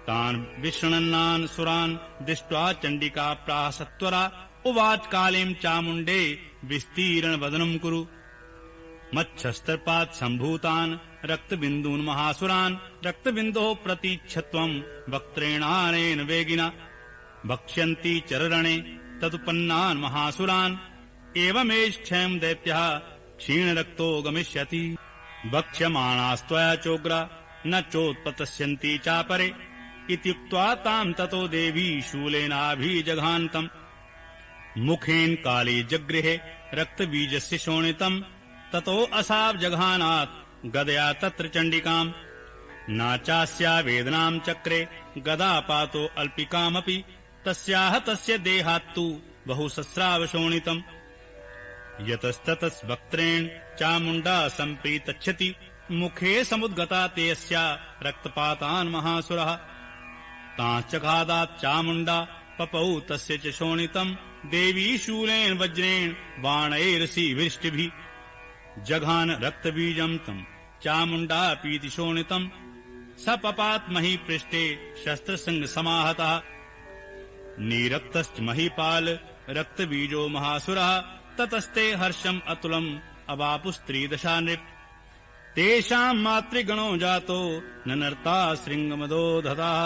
तान् विशृणन्नान् सुरान् दृष्ट्वा चण्डिका प्राह सत्वरा उवाच कालीम् चामुण्डे विस्तीर्णवदनम् कुरु मच्छस्त्रपात् सम्भूतान् रक्तबिन्दून् महासुरान् रक्तबिन्दोः प्रतीच्छत्वम् वक्त्रेणानेन वेगिना भक्ष्यन्ति चररणे तदुपन्नान् महासुरान् एवमेष क्षयम् दैत्यः क्षीणरक्तो गमिष्यति भक्ष्यमाणास्त्वया चोग्रा न चोत्पतस्यन्ति चापरे इत्युक्त्वा ताम् ततो देवी शूलेनाभिजघान्तम् मुखेन काली जगृहे रक्तबीजस्य शोणितम् ततो असावजघानात् गदया तत्र चण्डिकाम् नाचास्या वेदनाम् चक्रे गदापातो अल्पिकामपि तस्याः तस्य देहात्तु बहुसस्रावशोणितम् यतस्ततस्वक्त्रेण चामुण्डा सम्प्रीतच्छति मुखे समुद्गता तेऽस्या रक्तपातान् महासुरः ताश्चखादात् चामुण्डा पपौ तस्य च शोणितम् देवी शूलेन वज्रेण बाणैरसीभिष्टिभिः जघान रक्तबीजम् तम् चामुण्डा पीति शोणितम् स पपात् महीपृष्ठे शस्त्रसंगसमाहतः नीरक्तश्च महीपाल रक्तबीजो महासुरः ततस्ते हर्षम् अतुलम् अवापुस्त्रिदशा नृप तेषाम् मातृगणो जातो ननर्ता श्रृङ्गमदो दधाः।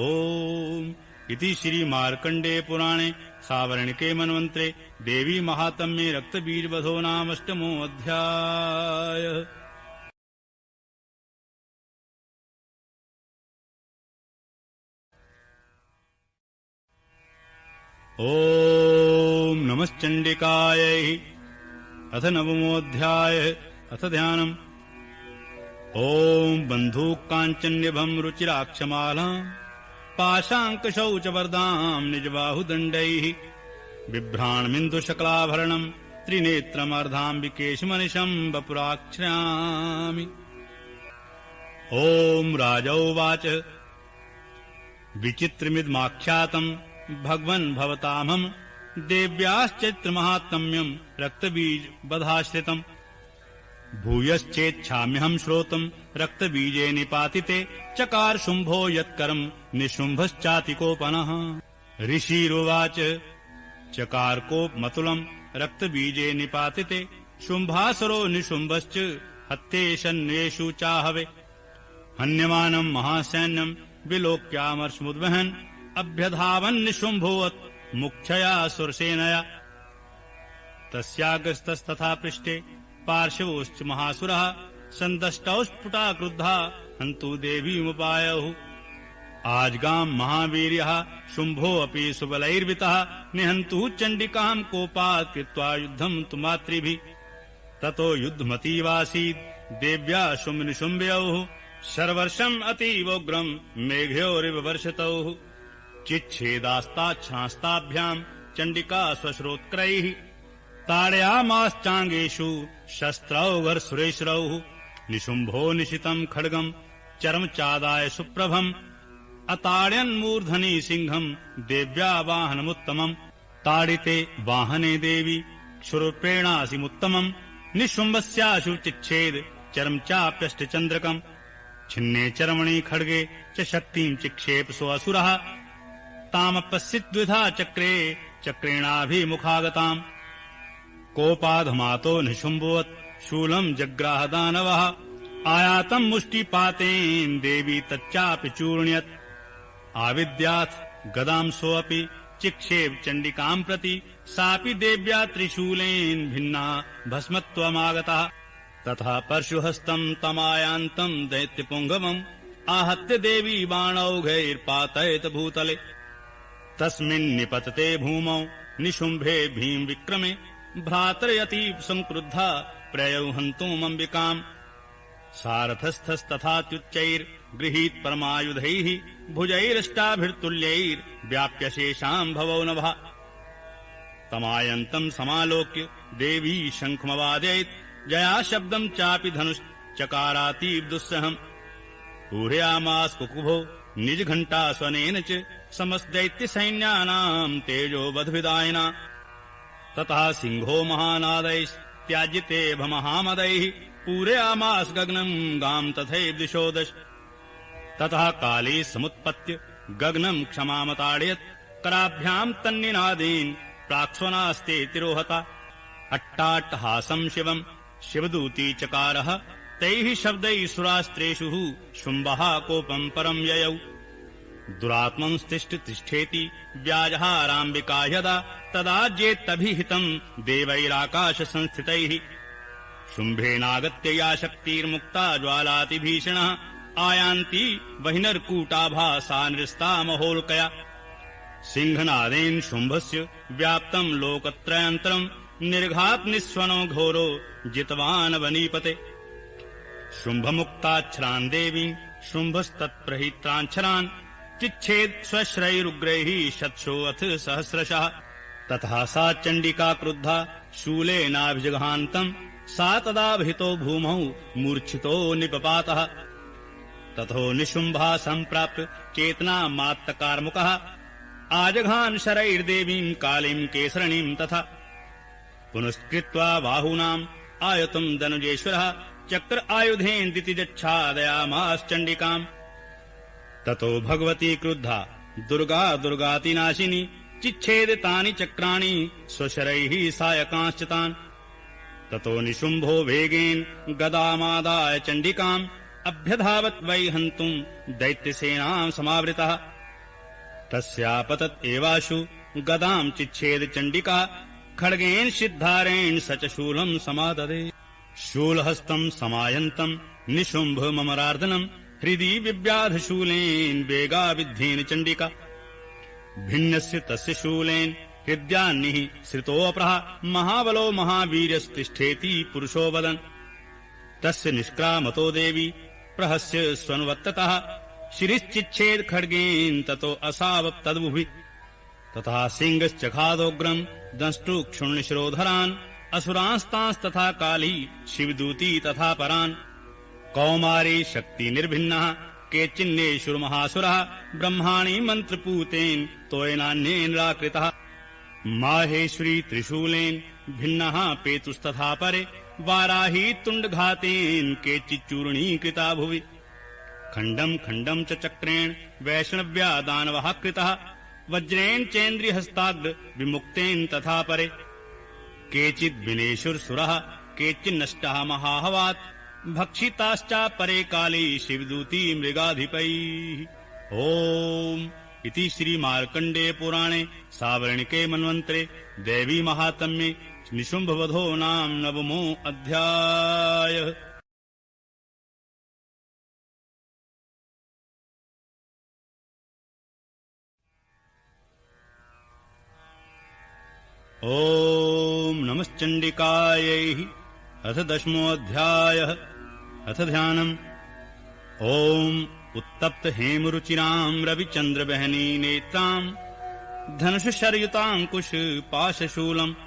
ओम् इति श्री मार्कण्डेय पुराणे सावर्णिके मन्वन्त्रे देवी महात्म्ये रक्तबीजवधो नाम 8मो अध्यायः। ओम नमश्चण्डिकायै। अथ 9मोऽध्यायः। अथ ध्यानम्। ओम बन्धूकाञ्चन्यभम् रुचिराक्षमालाम् पाशाङ्कशौचवर्दाम् निजबाहुदण्डैः बिभ्राणमिन्दुशकलाभरणम् त्रिनेत्रमर्धाम्बिकेशमनिशम् वपुराक्ष्यामि। ओम राजा उवाच विचित्रमिदमाख्यातम् भगवन् भवतामहम् देव्याश्चैत्रमाहात्म्यम् रक्तबीज वधाश्रितम् भूयश्चेच्छाम्यहम् श्रोतुम् रक्तबीजे निपातिते चकार शुम्भो यत्करम् निशुम्भश्चातिकोपनः। ऋषिरुवाच चकारकोपमतुलम् रक्तबीजे निपातिते शुम्भासुरो निशुम्भश्च हत्येषन्येषु चाहवे हन्यमानम् महासैन्यम् विलोक्यामर्षमुद्वहन् अभ्यधावन्निशुम्भोऽत् मुख्यया सुरसेनया तस्याग्रस्तस्तथा पृष्ठे पार्श्वोश्च महासुरः सन्दष्टौ स्फुटा क्रुद्धा हन्तु देवीमुपायहुः। आजगाम् महावीर्यः शुम्भोऽपि सुबलैर्वितः निहन्तुः चण्डिकाम् कोपात् कृत्वा युद्धम् तु मातृभिः। ततो युद्धमतीवासीत् देव्या शुम्भनिशुम्भयोः शर्वर्षम् अतीवोग्रम् मेघयोरिव वर्षतौः चिच्छेदास्ताच्छास्ताभ्याम् चण्डिका स्वश्रोत्क्रैः ताडयामाश्चाङ्गेषु शस्त्रौघर्सुरेश्वरौः निशुम्भो निशितम् खड्गम् चर्मचादाय सुप्रभम् अताड्यन्मूर्धनि सिंहम् देव्या वाहनमुत्तमम् ताडिते वाहने देवी क्षुरप्रेणासिमुत्तमम् निशुम्भस्याशु चिच्छेद चर्मचाप्यष्टचन्द्रकम् छिन्ने चर्मणि खड्गे च शक्तिम् चिक्षेप सोऽसुरः तामपश्यद्विधा चक्रे चक्रेणाभिमुखागताम् कोपाधमातो निशुम्भोत् शूलम् जग्राह दानवः आयातम् मुष्टिपातेन देवी तच्चापि चूर्ण्यत् आविद्यात् गदाम् सोऽपि चिक्षेप चण्डिकाम् प्रति सापि देव्या त्रिशूलेन भिन्ना भस्मत्वमागतः तथा परशुहस्तम् तमायान्तम् दैत्यपुङ्गवम् आहत्य देवी बाणौघैर्पातयत भूतले तस्मिन् निपतते भूमौ निशुम्भे भीम विक्रमे भ्रातरयतीव संक्रुद्धा प्रयौ हन्तुमम्बिकाम् सारथस्थस्तथात्युच्चैर्गृहीत् परमायुधैः भुजैरष्टाभिर्तुल्यैर्व्याप्य शेषाम् भवौ नभः तमायन्तम् समालोक्य देवी शङ्खमवादयत् जया शब्दम् चापि धनुश्चकारातीव दुस्सहम् पूरयामास कुकुभो निजघण्टा स्वनेन च समस्तदैत्यसैन्यानाम् तेजोवद्भिदायिना ततः सिंहो महानादैस्त्याजिते भमहामदैः पूरयामास गगनम् गाम् तथैव दिशो दश ततः काले समुत्पत्य गगनम् क्षमामताडयत् कराभ्याम् तन्निनादेन प्राक्ष्वनास्ते तिरोहता अट्टाट्टहासम् शिवम् शिवदूती चकारः तैः शब्दैः सुरास्त्रेषु शुम्भः कोपम् परम् ययौ दुरात्मंस्तिष्ठ तिष्ठेति व्याजहाराम्बिका यदा तदा जेत्तभिहितम् देवैराकाशसंस्थितैः शुम्भेनागत्य या शक्तिर्मुक्ता ज्वालातिभीषणः आयान्ति बहिनर्कूटाभा सा नृस्ता महोल्कया सिंहनादेन शुम्भस्य व्याप्तम् लोकत्रयन्तरम् निर्घात् निःस्वनो घोरो जितवान् वनीपते शुम्भमुक्ताच्छरान् देवीम् शुम्भस्तत्प्रहित्राञ्छरान् चिच्छेद स्वश्रैरुग्रैः शतशोऽथ सहस्रशः ततः सा चण्डिका क्रुद्धा शूलेनाभिजघान्तम् सा तदाभिहितो भूमौ मूर्छितो निपपातः ततो निशुम्भः सम्प्राप्य चेतनामात्तकार्मुकः आजघान शरैर्देवीम् कालीम् केसरणीम् तथा पुनस्कृत्वा बाहूनाम् आयुतम् धनुजेश्वरः चक्र आयुधेन दितिजच्छादयामाश्चण्डिकाम् ततो भगवती क्रुद्धा दुर्गा दुर्गातिनाशिनी चिच्छेद तानि चक्राणि स्वशरैः सायकांश्च तान् ततो निशुम्भो वेगेन गदामादाय चण्डिकाम् अभ्यधावत् वै हन्तुम् दैत्यसेनाम् समावृतः तस्यापतत् एवाशु गदाम् चिच्छेद चण्डिका खड्गेन सिद्धारेण स च शूलम् समाददे शूलहस्तम् समायन्तम् निशुम्भ ममरार्दनम् हृदि विव्याध शूलेन वेगाविद्धेन चण्डिका भिन्नस्य तस्य शूलेन हृद्यान्निः श्रितोऽपरः महाबलो महावीर्यस्तिष्ठेति पुरुषो वदन् तस्य निष्क्रामतो देवी प्रहस्य स्वनुवत्ततः शिरिश्चिच्छेद खड्गेन ततो असावत् तद्भुवि तथा सिंहश्चखादोग्रम् दंष्टुक्षुण्णशिरोधरान् असुरांस्तांस्तथा काली शिवदूती तथा परान् कौमारी शक्ति निर्भिन्नः केचिन्नेषुर्महासुरः ब्रह्माणि मन्त्रपूतेन तोयनान्येन निराकृतः माहेश्वरी त्रिशूलेन भिन्नः पेतुस्तथा परे वाराही तुण्डघातेन केचिच्चूर्णीकृता भुवि खण्डम् खण्डम् च चक्रेण वैष्णव्या दानवः कृतः वज्रेण चेन्द्रिहस्ताग्र विमुक्तेन तथा परे केचिद्विनेशुरसुरः केचिन्नष्टः महाहवात् भक्षिताश्चापरे काले शिवदूती मृगाधिपैः ओम् इति श्रीमार्कण्डेय पुराणे सावर्णिके मन्वन्तरे दैवी महात्म्ये निशुम्भवधो नाम नवमो अध्यायः। ओम नमश्चण्डिकायै। अथ दशमोऽध्यायः। अथ ध्यानम्। ओम उत्तप्त हेमरुचिराम् रविचन्द्रवहनी नेत्राम् धनुषशरयुताङ्कुश पाशशूलम्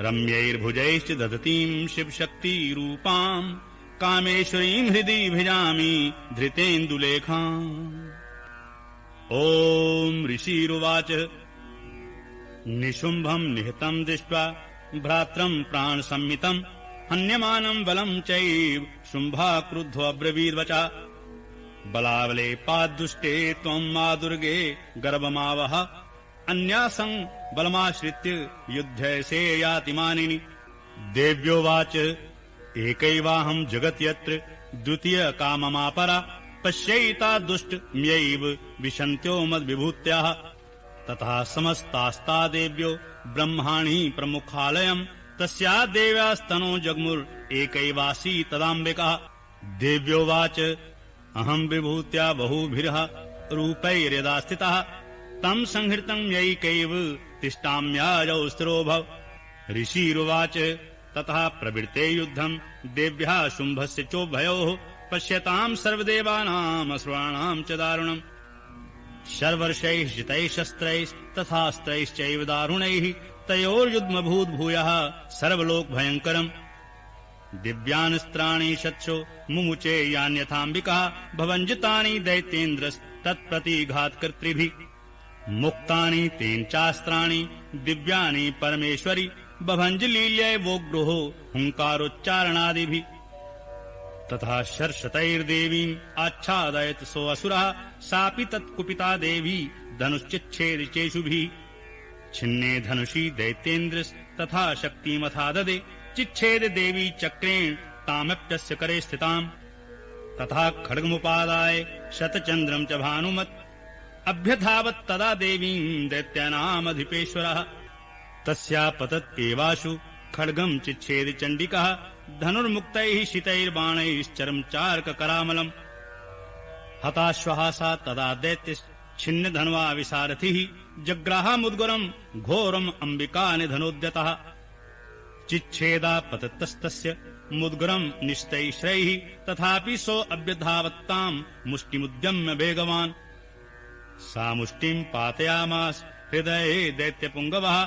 रम्यैर्भुजैश्च दधतीम् शिवशक्तिरूपाम् कामेश्वरीम् हृदि भिजामि धृतेन्दुलेखाम्। ओम ऋषिरुवाच निशुम्भम् निहतम् दृष्ट्वा भ्रात्रम् प्राणसंमितम् हन्यमानम् बलम् चैव शुम्भा क्रुद्धोऽब्रवीद्वचा बलावले पाद्दुष्टे त्वम् मा दुर्गे गर्भमावह अन्यासम् बलमाश्रित्य युध्यसे याति मानिनि। देव्योवाच एकैवाहम् जगत् यत्र द्वितीय काममापरा पश्यैता दुष्टम्यैव विशन्त्यो मद्विभूत्याः तथा समस्तास्ता देव्यो ब्रह्माणि प्रमुखालयम् तस्या देव्यास्तनो जग्मुर् एकैवासी तदाम्बिका। देव्योवाच अहम् विभूत्या बहुभिरः रूपैर्यदा स्थितः तम् संहृतम् यैकैव तिष्ठाम्याजौ स्थिरो भव। ऋषिरुवाच ततः प्रवृत्ते युद्धम् देव्याः शुम्भस्य चोभयोः पश्यताम् सर्वदेवानाम् असुराणाम् च दारुणम् शर्वर्षैः जितैः शस्त्रैस्तथास्त्रैश्चैव दारुणैः तयोर्युग्मभूत् भूयः सर्वलोकभयङ्करम्। दिव्यान्स्त्राणि शत्सो मुमुचे यान्यथाम्बिका भवञ्जितानि दैत्येन्द्रस्तत्प्रतिघातकर्तृभिः मुक्तानि तेन चास्त्राणि दिव्यानि परमेश्वरि बभञ्जलील्यैवोग्रोहो हुङ्कारोच्चारणादिभिः। तथा शर्षतैर्देवीम् आच्छादयत् सोऽसुरः सापि तत्कुपिता देवी धनुश्चिच्छेदिचेषुभिः छिन्ने धनुषि दैत्येन्द्रस्तथा शक्तिमथाददे चिच्छेद देवी चक्रेण तामप्यस्य करे स्थिताम्। तथा खड्गमुपादाय शतचन्द्रम् च भानुमत् अभ्यधावत् तदा देवीम् दैत्यानामधिपेश्वरः तस्यापतत् एवाशु खड्गम् चिच्छेद चण्डिकः धनुर्मुक्तैः शितैर्बाणैश्चरम् चार्ककरामलम् हताश्वः सा तदा दैत्यश्छिन्न धन्वा विसारथिः जग्राहमुद्गरम् घोरम् अम्बिका निधनोद्यतः चिच्छेदापततस्तस्य मुद्गरम् निश्चैश्रैः तथापि सो अभ्यधावत्ताम् मुष्टिमुद्यम्य वेगवान्। सा मुष्टिम् पातयामास हृदये दैत्यपुङ्गवः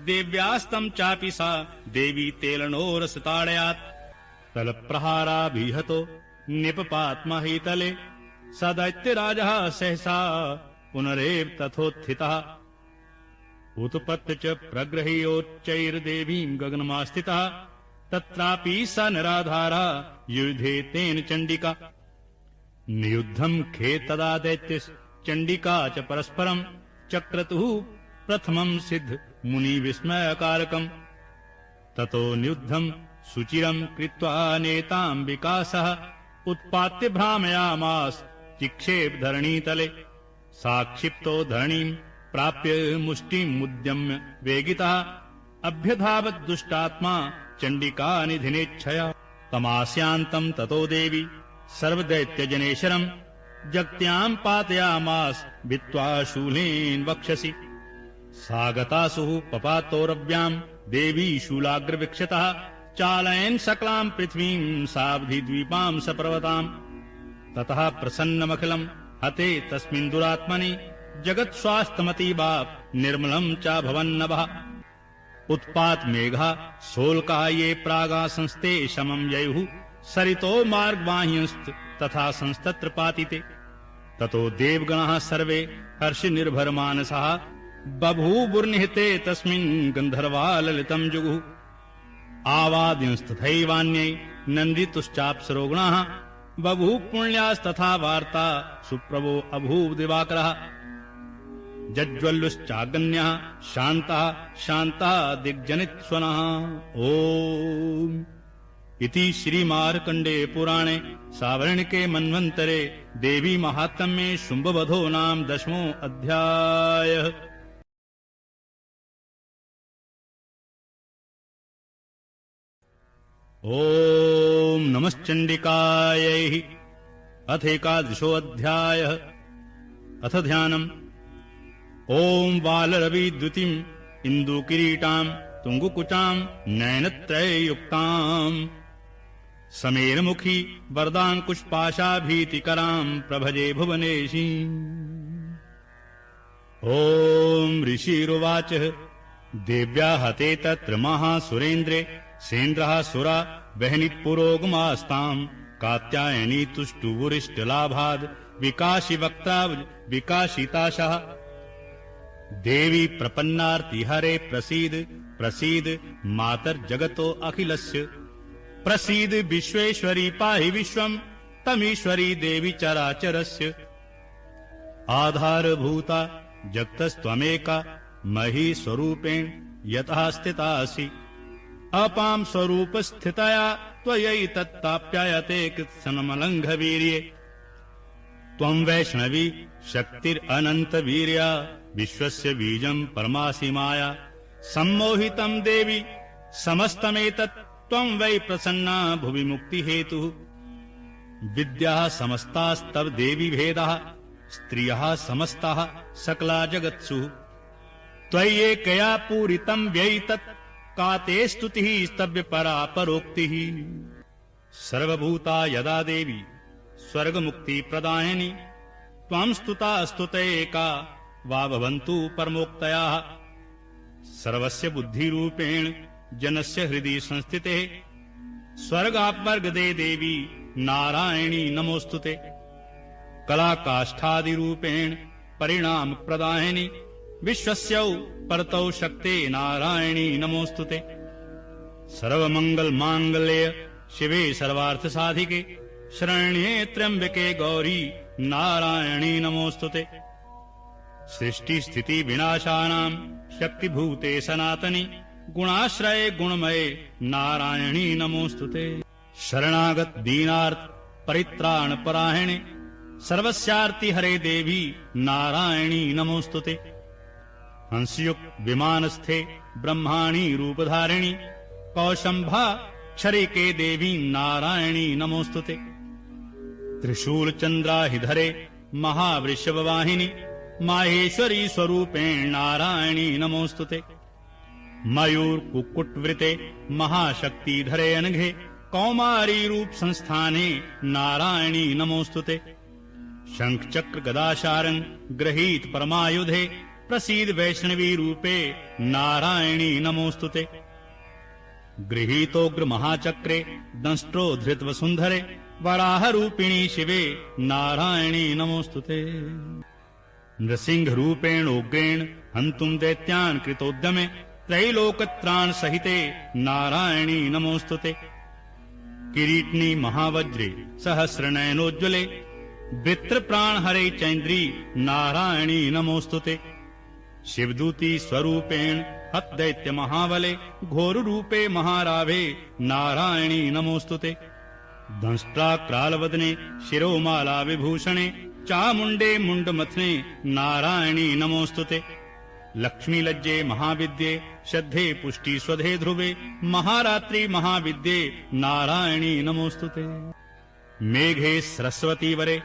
देव्यास्तम् चापि सा देवी तेलनोरसताडयात् तलप्रहाराभिहतो निपपात्महीतले स दैत्यराजः सहसा पुनरेव तथोत्थितः उत्पत्य च प्रगृह्योच्चैर्देवीं गगनमास्थितः तत्रापि स निराधारा युधे तेन चण्डिका नियुद्धं खे तदा दैत्य चण्डिका च परस्परं चक्रतुः प्रथमं सिद्ध मुनि विस्मयकारकम् ततो नियुद्धं सुचिरं कृत्वा नेतां विकासः उत्पात्य भ्रामयामास चिक्षेप धरणीतले साक्षिप्तो धरणीं प्राप्य मुष्टिं मुद्यम्य वेगितः अभ्यधावत् दुष्टात्मा चण्डिका निधिनेच्छया तमास्यान्तं ततो देवी सर्वदैत्यजनेश्वरम् जगत्यां पातयामास भित्त्वा शूलेन वक्षसि सागतासुः पपातोरव्यां देवी शूलाग्रविक्षतः चालयन् सकलां पृथ्वीं सावधिद्वीपां सपर्वताम् ततः प्रसन्नमखिलं हते तस्मिन् दुरात्मनि जगत्स्वास्थमतीवा निर्मलं चाभवन्नभः उत्पात मेघा सोलका ये प्रागा संस्ते शमं ययुः सरितो मार्गवाह्यंस्त तथा संस्तत्र पातिते ततो देवगणाः सर्वे हर्ष निर्भर मानसः बभूवुर्निहिते तस्मिन् गन्धर्वा ललितं जुगुः आवाद्यंस्तथैवान्यै नन्दितुश्चाप्सरोगणाः बभूव पुण्यास्तथा वार्ता सुप्रभो अभूव दिवाकरः जज्ज्वल्लुश्चागन्यः शान्तः शान्तः दिग्जनित्स्वनः ओम् इति श्रीमार्कण्डे पुराणे सावर्णिके मन्वन्तरे देवी महात्म्ये शुम्भवधो नाम 10 अध्यायः। ॐ नमश्चण्डिकायै। अथ 11 अथ ध्यानम्। ॐ बालरविद्युतिम् इन्दुकिरीटाम् तुङ्गुकुचाम् नयनत्रययुक्ताम् समेरमुखी वरदाङ्कुशपाशाभीतिकराम् प्रभजे भुवनेशी। ॐ ऋषिरुवाच देव्या हते तत्र महासुरेन्द्रे सेन्द्रः सुरा वह्निः पुरोगमास्ताम् कात्यायनी तुष्टुवुरिष्टलाभाद् विकाशी वक्ता विकाशिताशः देवी प्रपन्नार्ति हरे प्रसीद प्रसीद मातर्जगतो अखिलस्य प्रसीद विश्वेश्वरी पाहि विश्वम् तमीश्वरी देवी चराचरस्य आधारभूता जगतस्त्वमेका मही स्वरूपेण यतः स्थितासि अपां स्वरूपस्थितया त्वयैतत्ताप्यायते कृत्सनमलङ्घवीर्ये त्वं वैष्णवी शक्तिरनन्तवीर्या विश्वस्य बीजम् परमासि माया सम्मोहितम् देवी समस्तमेतत् त्वं वै प्रसन्ना भुवि मुक्तिहेतुः विद्याः समस्तास्तव देवी भेदाः स्त्रियः समस्ताः सकला जगत्सु त्वय्येकया पूरितम् व्यैतत् का ते स्तुतिः स्तव्यपरा परोक्तिः सर्वभूता यदा देवी स्वर्गमुक्तिप्रदायिनी त्वं स्तुता स्तुतैका वा भवन्तु परमोक्तयाः सर्वस्य बुद्धिरूपेण जनस्य हृदि संस्थिते स्वर्गापवर्गदे देवी नारायणी नमोस्तुते कलाकाष्ठादिरूपेण परिणामप्रदायिनी विश्वस्यौ परतौ शक्ते नारायणी नमोस्तुते सर्वमङ्गलमाङ्गल्ये शिवे सर्वार्थसाधिके शरण्ये त्र्यम्बके गौरी नारायणी नमोस्तुते सृष्टिस्थिति विनाशानां शक्तिभूते सनातनी गुणाश्रये गुणमये नारायणी नमोस्तुते शरणागत दीनार्थ परित्राण परायणे सर्वस्यार्ति हरे देवी नारायणी नमोस्तुते हंसयुक्त विमानस्थे ब्रह्माणी रूपधारिणी कौशंभा क्षरिके देवी नारायणी नमोस्तुते त्रिशूल चंद्राहिधरे महावृषभवाहिनी माहेश्वरी स्वरूपेण नारायणी नमोस्तुते मयूर कुक्कुटवृते महाशक्तिधरे अनघे कौमारी रूप संस्थाने नारायणी नमोस्तुते शंख चक्र गदाशारंग गृहीत परमायुधे प्रसीद वैष्णवी रूपे नारायणी नमोस्तुते गृहीतोग्र महाचक्रे दंष्ट्रो धृत वसुंधरे वराहरूपिणी शिवे नारायणी नमोस्तुते। नृसिंहरूपेण उग्रेण हन्तुम् दैत्यान् कृतोद्यमे त्रैलोकत्राण सहिते नारायणी नमोस्तुते। किरीटिनी महावज्रे सहस्रनयनोज्ज्वले वृत्रप्राणहरे चैन्द्री नारायणी नमोस्तुते। शिवदूती स्वरूपेण हतदैत्य महाबले घोररूपे महाराभे नारायणी नमोस्तुते। दंष्ट्राक्रालवदने शिरोमाला विभूषणे चामुण्डे मुण्डमथने नारायणी नमोस्तुते। लक्ष्मीलज्जे महाविद्ये श्रद्धे पुष्टि स्वधे ध्रुवे महारात्रि महाविद्ये नारायणी नमोस्तुते। मेघे सरस्वती वरे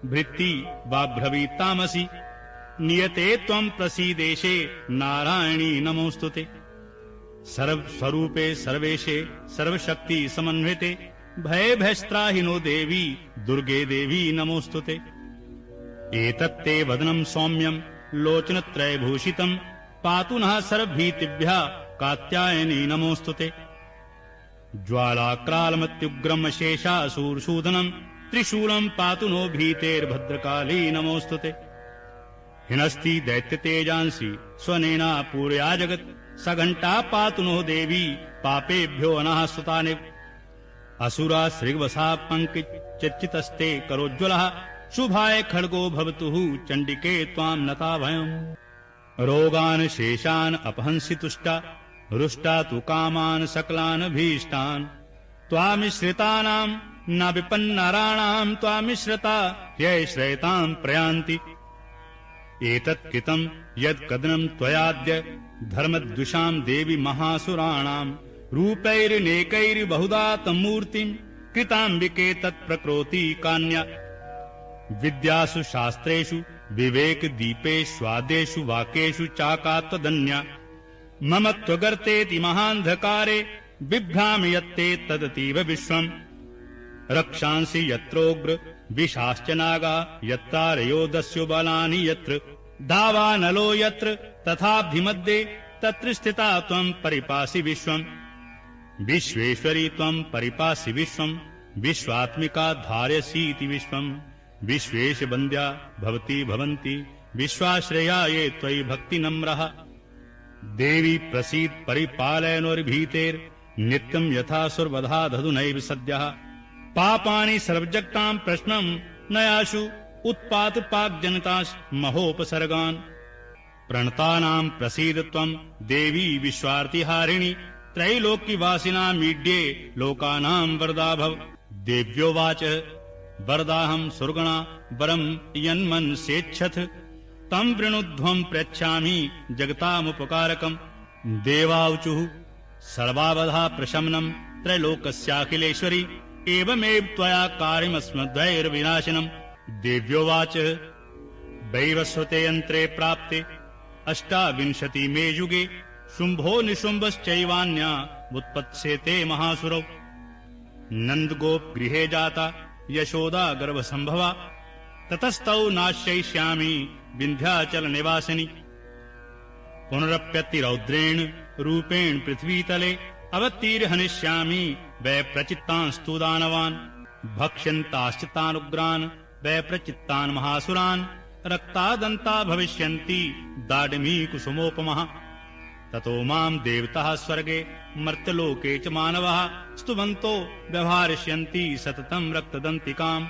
भृत्ति वाभ्रवी तामसी नियते त्वं प्रसीदेशे नारायणी नमोस्तुते। सर्वस्वरूपे सर्वेशे सर्वशक्ति समन्विते भये भयस्त्राहिनो देवी दुर्गे देवी नमोस्तुते। एतत्ते वदनं सौम्यं लोचनत्रयभूषितं पातु नः सर्वभीतिभ्यः कात्यायनी नमोस्तुते। ज्वालाक्रालमत्युग्रं शेषासूरसूदनं त्रिशूलं पातु नो भीतेर्भद्रकाली नमोस्तुते। हिनस्ति दैत्यतेजांसि स्वनेना पूरया जगत् सघण्टा पातु नो देवी पापेभ्यो अनः सुतानि। असुरा श्रीवसा पङ्कचित्तस्ते करोज्ज्वलः शुभाय खड्गो भवतुः चण्डिके त्वां नता भयम्। रोगान् शेषान् अपहंसि तुष्टा रुष्टा तु कामान् सकलान् भीष्टान् त्वामिश्रितानां न विपन्नराणां त्वामिश्रिता ह्यश्रयतां प्रयान्ति। एतत् कृतं यत्कदनं त्वयाद्य धर्मद्विषां देवी महासुराणां रूपैर्नेकैर्बहुधा तमूर्तिं कृताम्बिके तत्प्रकृति कान्या। विद्यासु शास्त्रेषु विवेकदीपेष्वादेषु वाक्येषु चाकात्वदन्या। मम त्वगर्तेति महान्धकारे बिभ्रामि यत्ते तदतीव विश्वम्। रक्षांसि यत्रोग्र विशाश्च नागा यत्तारयोदस्यो बलानि यत्र दावानलो यत्र तथाभिमध्ये तत्र स्थिता त्वं परिपासि विश्वम्। विश्वेश्वरी त्वं परिपासि विश्वम् विश्वात्मिका धारयसीति विश्वम्। विश्वेश वन्द्या भवती भवन्ति विश्वाश्रया ये त्वयि भक्ति नम्रः। देवी प्रसीद परिपालयनोर्भीतेर् नित्यं यथा सुरवधा दधुनैव सद्यः। पापानि सर्वजगतां प्रश्नं नयाशु उत्पात पाक जनतास् महोपसर्गान्। प्रणतानां प्रसीद त्वं देवी विश्वार्तिहारिणि त्रैलोक्यवासिनामीड्ये लोकानां वरदा भव। देव्योवाच वरदाहं सुरगणा वरं यन्मनसेच्छथ तं वृणुध्वं प्रयच्छामि जगतामुपकारकम्। देवाऊचुः सर्वावधा प्रशमनं त्रैलोकस्याखिलेश्वरी एवमेव त्वया कार्यमस्मद्वैर्विनाशनम्। देव्योवाच वैवस्वते यन्त्रे प्राप्ते अष्टाविंशतिमे युगे शुम्भो निशुम्भश्चैवान्या उत्पत्स्येते महासुरौ। नन्दगोप गृहे जाता यशोदा गर्भसम्भवा ततस्तौ नाश्यैष्यामि विन्ध्याचल निवासिनी। पुनरप्यति रौद्रेण रूपेण पृथ्वीतले अवतीर्हनिष्यामि वैप्रचित्तांस्तु दानवान्। भक्ष्यन्ताश्च तानुग्रान् वैप्रचित्तान् महासुरान् रक्तादन्ता भविष्यन्ति दाडिमी कुसुमोपमः। ततो मां देवताः स्वर्गे मर्त्यलोके च मानवाः स्तुवन्तो व्यवहारिष्यन्ति सततं रक्तदन्तिकाम्।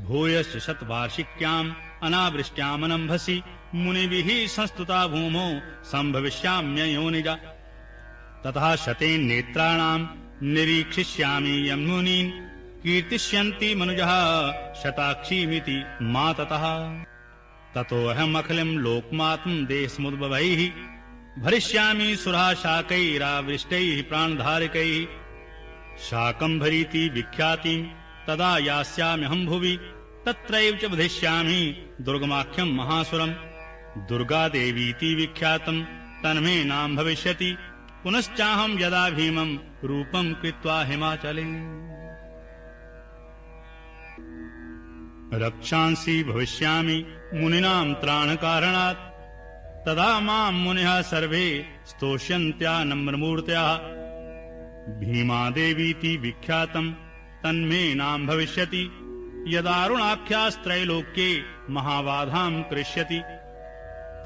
भूयश्च शतवार्षिक्याम् अनावृष्ट्यामनम्भसि मुनिभिः संस्तुता भूमौ सम्भविष्याम्ययोनिजा। ततः शतेन नेत्राणां निरीक्षिष्यामि यं मुनीन् कीर्तिष्यन्ति मनुजः शताक्षीमिति मा ततः। ततोऽहमखिलं लोकमात्मं देशमुद्भवैः भरिष्यामि सुरः शाकैरावृष्टैः प्राणधारकैः। शाकम्भरीति विख्यातिं तदा यास्याम्यहं भुवि तत्रैव च वधिष्यामि दुर्गमाख्यं महासुरम्। दुर्गादेवीति विख्यातं तन्मे नाम भविष्यति पुनश्चाहं यदा भीमं रूपं कृत्वा हिमाचले। रक्षांसि भविष्यामि मुनीनां त्राणकारणात् तदा मां मुनिः सर्वे स्तोष्यन्त्या नम्रमूर्त्या। भीमादेवीति विख्यातं तन्मे नाम भविष्यति। यदारुणाख्यास्त्रैलोक्ये महाबाधां कृष्यति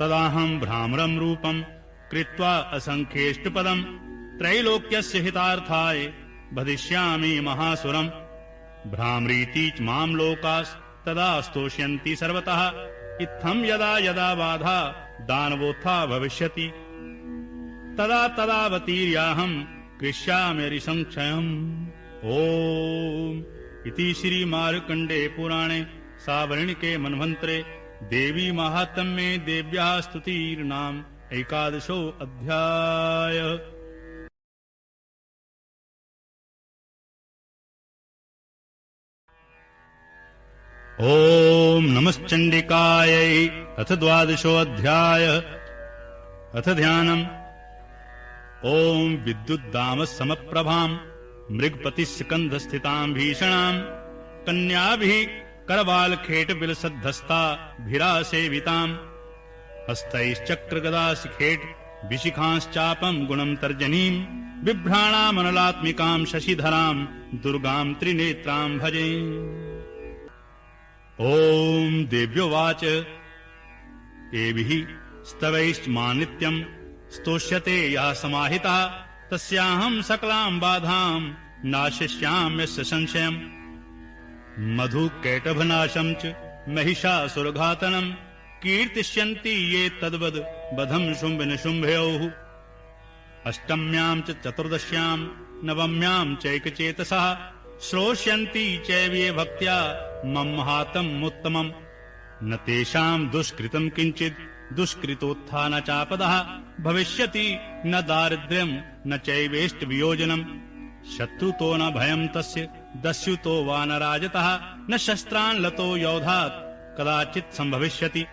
तदाहं भ्रामरं रूपं कृत्वा असंख्येष्टपदं त्रैलोक्यस्य हितार्थाय वदिष्यामि महासुरम्। भ्रामरीति च मां लोकास्तदा स्तोष्यन्ति सर्वतः। इत्थं यदा यदा बाधा दानवोत्था भविष्यति तदा तदावतीर्याहं कृष्याम्यरि संक्षयम्। ओम इति श्री मार्कण्डे पुराणे सावर्णिके मन्वन्तरे देवी महात्म्ये देव्याः स्तुतिर्नाम 11 अध्याय। ओम नमश्चण्डिकायै। अथ 12 अध्याय। अथ ध्यानम्। ओम विद्युद्दामः समप्रभाम् मृगपतिस्कन्धस्थिताम् भीषणाम् कन्याभिः करवालखेटविलसद्धस्ताभिरासेविताम् हस्तैश्चक्रगदाशिखेट विशिखांश्चापम् गुणम् तर्जनीम् बिभ्राणामनलात्मिकाम् शशिधराम् दुर्गाम् त्रिनेत्राम् भजे। ओम देव्योवाच एभिः स्तवैश्च मां नित्यम् स्तोष्यते यः समाहितः तस्याहं सकलां बाधां नाशिष्याम्यस्य संशयम्। मधुकैटभनाशं च महिषासुरघातनम् कीर्तिष्यन्ति ये तद्वद् वधं शुम्भनिशुम्भयोः। अष्टम्यां च चतुर्दश्यां नवम्यां चैकचेतसः श्रोष्यन्ति चैवे भक्त्या मम महात्म्यमुत्तमम्। न तेषां दुष्कृतं किञ्चित् दुष्कृतोत्था न चापदः भविष्यति न दारिद्र्यं न चैवेष्टवियोजनम्। शत्रुतो न भयं तस्य दस्युतो वा न राजतः न शस्त्रान् लतो योधात् कदाचित् सम्भविष्यति।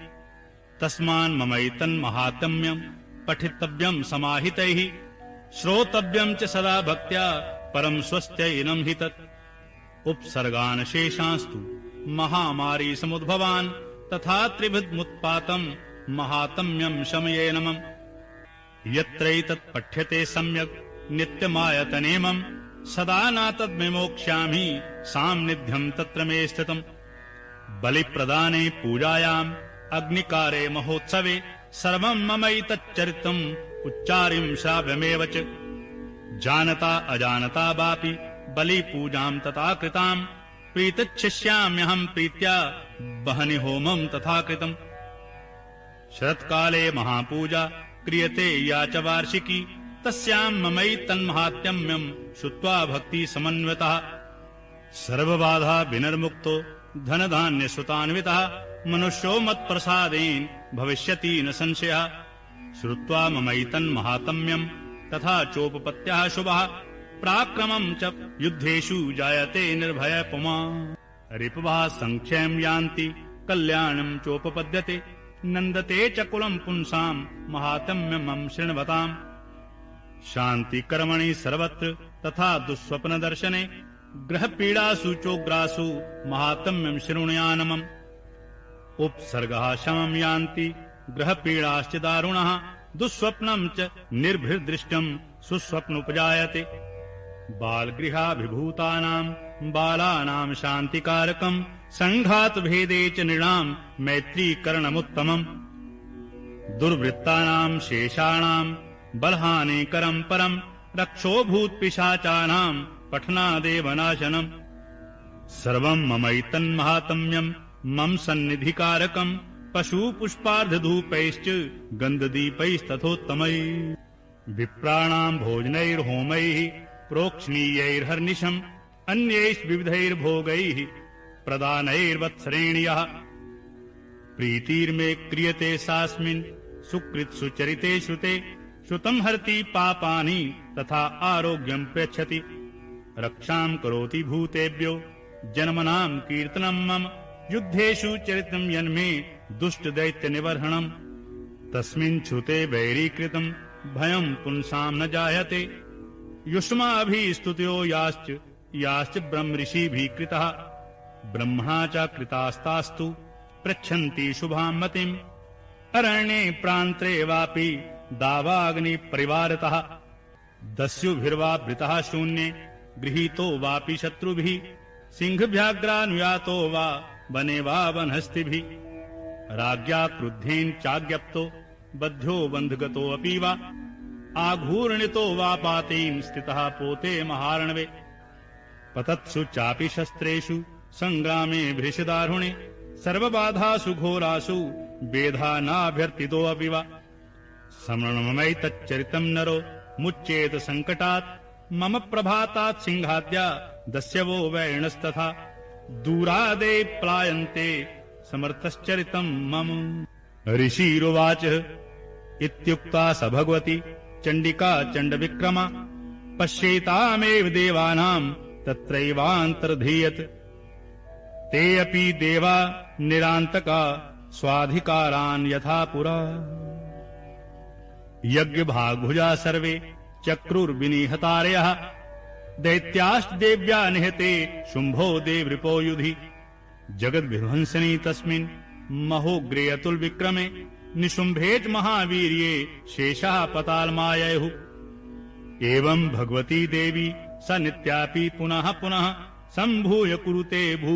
तस्मान् ममैतन्महात्म्यं पठितव्यं समाहितैः श्रोतव्यं च सदा भक्त्या परं स्वस्त्यैनं हि तत्। उपसर्गान् शेषांस्तु महामारी समुद्भवान् तथा त्रिविधमुत्पातं महात्म्यं शमयेनमम्। यत्रैतत् पठ्यते सम्यक् नित्यमायतनेमम् सदा न तद्विमोक्ष्यामि साम्निध्यं तत्र मे स्थितम्। बलिप्रदाने पूजायाम् अग्निकारे महोत्सवे सर्वं ममैतच्चरितम् उच्चारिं श्राव्यमेव च। जानता अजानता वापि बलिपूजां तथा कृताम् प्रीतच्छिष्याम्यहं प्रीत्या वहनि होमं तथा कृतम्। शरत्काले महापूजा क्रियते या च वार्षिकी तस्यां ममैतन्महात्म्यं श्रुत्वा भक्ति समन्वितः सर्वबाधा विनिर्मुक्तो धनधान्यसुतान्वितः मनुष्यो मत्प्रसादेन भविष्यति न संशयः। श्रुत्वा ममैतन्महात्म्यं तथा चोपपत्त्यः शुभः पराक्रमं च युद्धेषु जायते निर्भय पुमा। रिपवः संख्यं यान्ति कल्याणं चोपपद्यते नन्दते च कुलं पुंसां महात्म्यमं शृण्वताम्। शान्तिकर्मणि सर्वत्र तथा दुःस्वप्नदर्शने ग्रहपीडासु चोग्रासु महात्म्यं शृणुयानमम्। उपसर्गः शमं यान्ति ग्रहपीडाश्च दारुणः दुःस्वप्नं च निर्भिर्दृष्टं सुस्वप्नोपजायते। बालगृहाभिभूतानां बालानां शान्तिकारकं संघातभेदे च नृणां मैत्रीकरणमुत्तमम्। दुर्वृत्तानां शेषाणां बलहानिकरं परं रक्षोभूत्पिशाचानां पठनादेव नाशनम्। सर्वं ममैतन्महात्म्यं मम सन्निधिकारकं पशुपुष्पार्धधूपैश्च गन्धदीपैस्तथोत्तमैः। विप्राणां भोजनैर्होमैः प्रोक्षणीयैर्हर्निशम् अन्यैर्विविधैर्भोगैः प्रदानैर्वत्सरेण्यः। प्रीतिर्मे क्रियते सास्मिन् सुकृत्सुचरिते श्रुते श्रुतं हरति पापानि तथा आरोग्यं प्रयच्छति। रक्षां करोति भूतेभ्यो जन्मनां कीर्तनं मम युद्धेषु चरितं यन्मे दुष्टदैत्यनिवर्हणम्। तस्मिन् श्रुते वैरीकृतं भयं पुंसां न जायते युष्माभिस्तुत्यो याश्च ब्रह्मऋषिभिः कृतः। ब्रह्मणा च कृतास्तास्तु पृच्छन्ति शुभां मतिम् अरण्ये प्रान्ते वापि दावाग्निपरिवारतः। दस्युभिर्वा वृतः शून्ये गृहीतो वापि शत्रुभिः सिंहव्याघ्रानुयातो वा वने वा वनहस्तिभिः राज्ञा क्रुद्धेन चाज्ञप्तो बध्यो बन्धगतोऽपि वा आघूर्णितो वा पातेन स्थितः पोते महार्णवे पतत्सु चापि शस्त्रेषु संग्रामे भृशदारुणे सर्वबाधासु घोरासु वेधानाभ्यर्थितोऽपि वा समरणमैतच्चरितं नरो मुच्येत संकटात् मम प्रभातात् सिंहाद्या दस्यवो वैणस्तथा दूरादे प्लायन्ते समर्थश्चरितं मम। ऋषिरुवाच इत्युक्ता स भगवती चण्डिका चण्डविक्रमा पश्येतामेव देवानां तत्रैवान्तर्धीयत ते अपि देवा निरान्तका स्वाधिकारान् यथा पुरा यज्ञभागभुजा सर्वे चक्रुर्विनिहतारयः दैत्याश्च देव्या निहते शुम्भो देवृपो युधि जगद्विध्वंसनि तस्मिन् महोग्रे अतुल विक्रमे निशुम्भेच महावीर्ये शेषः पतालमाययुः एवं भगवती देवी स नित्यापि पुनः पुनः सम्भूय कुरुते भू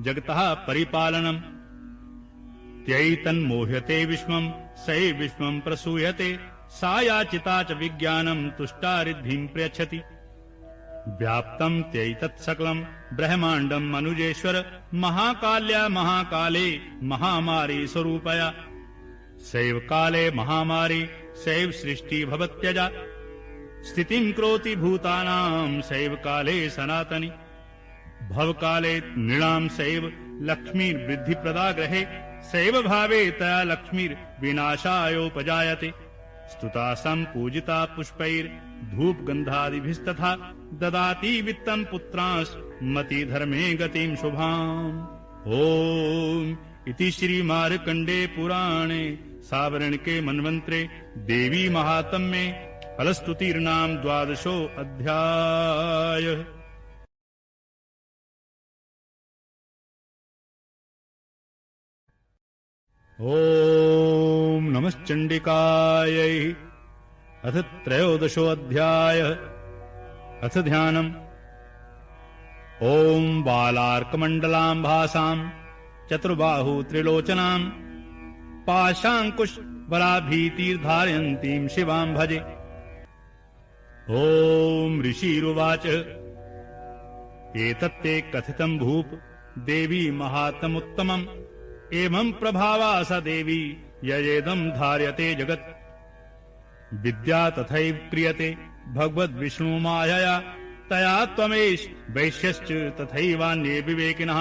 जगतः परिपालनम् त्यैतन्मोह्यते विश्वम् सै विश्वम् प्रसूयते सा याचिता च विज्ञानम् तुष्टा रिद्धिम् प्रयच्छति व्याप्तम् त्यैतत् सकलम् ब्रह्माण्डम् मनुजेश्वर महाकाल्या महाकाले महामारी स्वरूपया सैव काले महामारी सैव सृष्टि भवत्यजा स्थितिम् करोति भूतानाम् सैव काले सनातनी भवकाले नृणाम् सैव लक्ष्मीर्वृद्धिप्रदा ग्रहे सैव भावे तया लक्ष्मीर्विनाशायोपजायते स्तुता सम्पूजिता पुष्पैर्धूपगन्धादिभिस्तथा ददाति वित्तम् पुत्रांश मति धर्मे गतिम् शुभाम्। ओम इति श्री मार्कण्डे पुराणे सावर्णिके मन्वन्त्रे देवी महात्म्ये फलस्तुतिर्नाम 12 अध्याय। ओम नमश्चण्डिकायै। अथ 13 अध्याय। अथ ध्यानम्। ओम बालार्कमण्डलां भासां चतुर्बाहु त्रिलोचनां पाशाङ्कुश बलाभीतिर्धारयन्तीं शिवां भजे। ओम ऋषिरुवाच एतत्ते कथितं भूप देवी महात्मुत्तमम् एवं प्रभावा स देवी ययेदं धार्यते जगत् विद्या तथैव क्रियते भगवद्विष्णुमायया तया त्वमेष वैश्यश्च तथैवान्ये विवेकिनः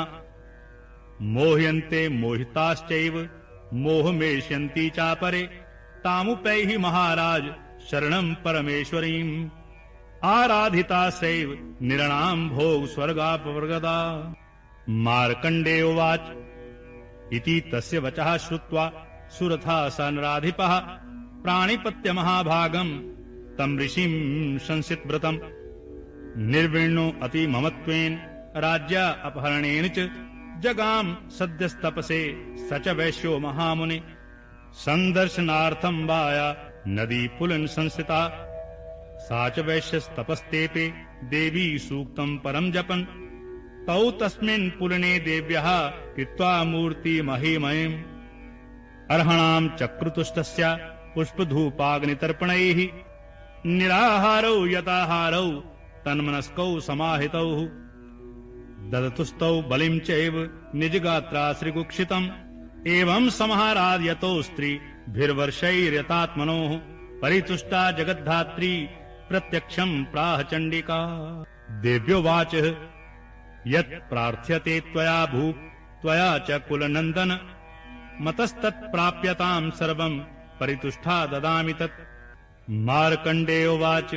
मोह्यन्ते मोहिताश्चैव मोहमेष्यन्ति चापरे तामुपैहि महाराज शरणं परमेश्वरीम् आराधिता सैव निरणां भोग स्वर्गापवर्गदा। मार्कण्डेय उवाच इति तस्य वचः श्रुत्वा सुरथा स नराधिपः प्राणिपत्य महाभागम् तम् ऋषिम् संसितव्रतम् निर्विण्णो अति ममत्वेन राज्या अपहरणेन च जगाम सद्यस्तपसे स च वैश्यो महामुनि संदर्शनार्थं वाया नदी पुलन संस्थिता सा च वैश्यस्तपस्तेपे देवी सूक्तं परं जपन् तौ तस्मिन् पुलने देव्यः कृत्वा मूर्ति महिमयम् अर्हणां चक्रुतुष्टस्य पुष्पधूपाग्नितर्पणैः निराहारौ यताहारौ तन्मनस्कौ समाहितौ ददतुस्तौ बलिं चैव निजगात्रा श्रीकुक्षितम् एवं समाराध्यतो स्त्रीभिर्वर्षैर्यतात्मनोः परितुष्टा जगद्धात्री प्रत्यक्षं प्राह चण्डिका। देव्योवाच यत् प्रार्थ्यते त्वया भूप त्वया च कुलनन्दन मतस्तत्प्राप्यतां सर्वं परितुष्टा ददामि तत्। मार्कण्डेयोवाच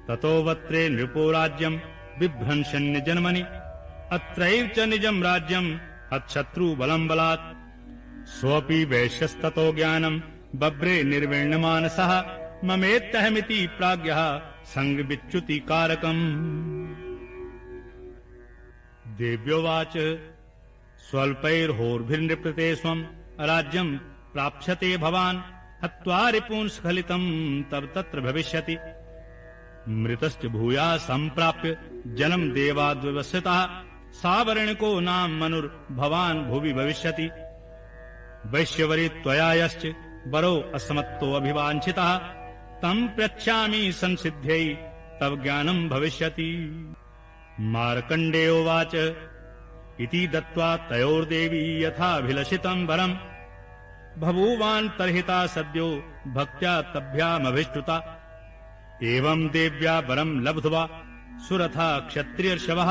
ततो वत्रे नृपो राज्यं बिभ्रंशन्य जन्मनि अत्रैव च निजं राज्यं हतशत्रुबलं बलात् स्वपि वैश्यस्ततो ज्ञानं बभ्रे निर्विण्णमानसः ममेत्यहमिति प्राज्ञः संगविच्युतिकारकम्। देव्योवाच स्वल्पैर्होर्भिर्नृपते स्वं राज्यं प्राप्स्यते भवान् हत्वा रिपून् स्खलितं तब तत्र भविष्यति। मृतश्च भूया सम्प्राप्य जनं देवाद्व्यवस्यतः सावर्णिको नाम मनुर्भवान् भुवि भविष्यति। वैश्यवरी त्वया यश्च वरो असमत्तो अभिवाञ्छितः तं पृच्छामि संसिद्ध्यै तव ज्ञानं भविष्यति। मार्कण्डेयोवाच इति दत्त्वा तयोर्देवी यथाभिलषितं वरम् बभूवान् तर्हिता सद्यो भक्त्या तभ्यामभिष्टुता। एवं देव्या वरं लब्ध्वा सुरथा क्षत्रियर्षवः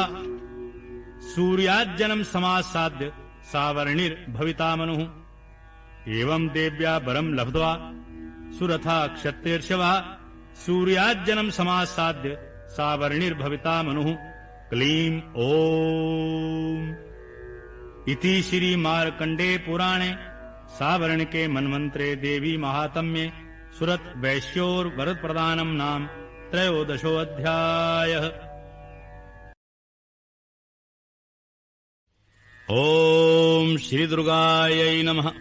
सूर्याज्जनं समासाद्य सावर्णिर्भविता मनुः। एवं देव्या वरं लब्ध्वा सुरथा क्षत्रियर्षवः सूर्याज्जनं समासाद्य सावर्णिर्भविता मनुः। क्लीं ओम इति श्री मार्कण्डे पुराणे सावर्णिके मन्वन्तरे देवी महात्म्ये सुरत वैश्योर्वरद प्रदानं नाम 13 ओम श्री दुर्गायै नमः।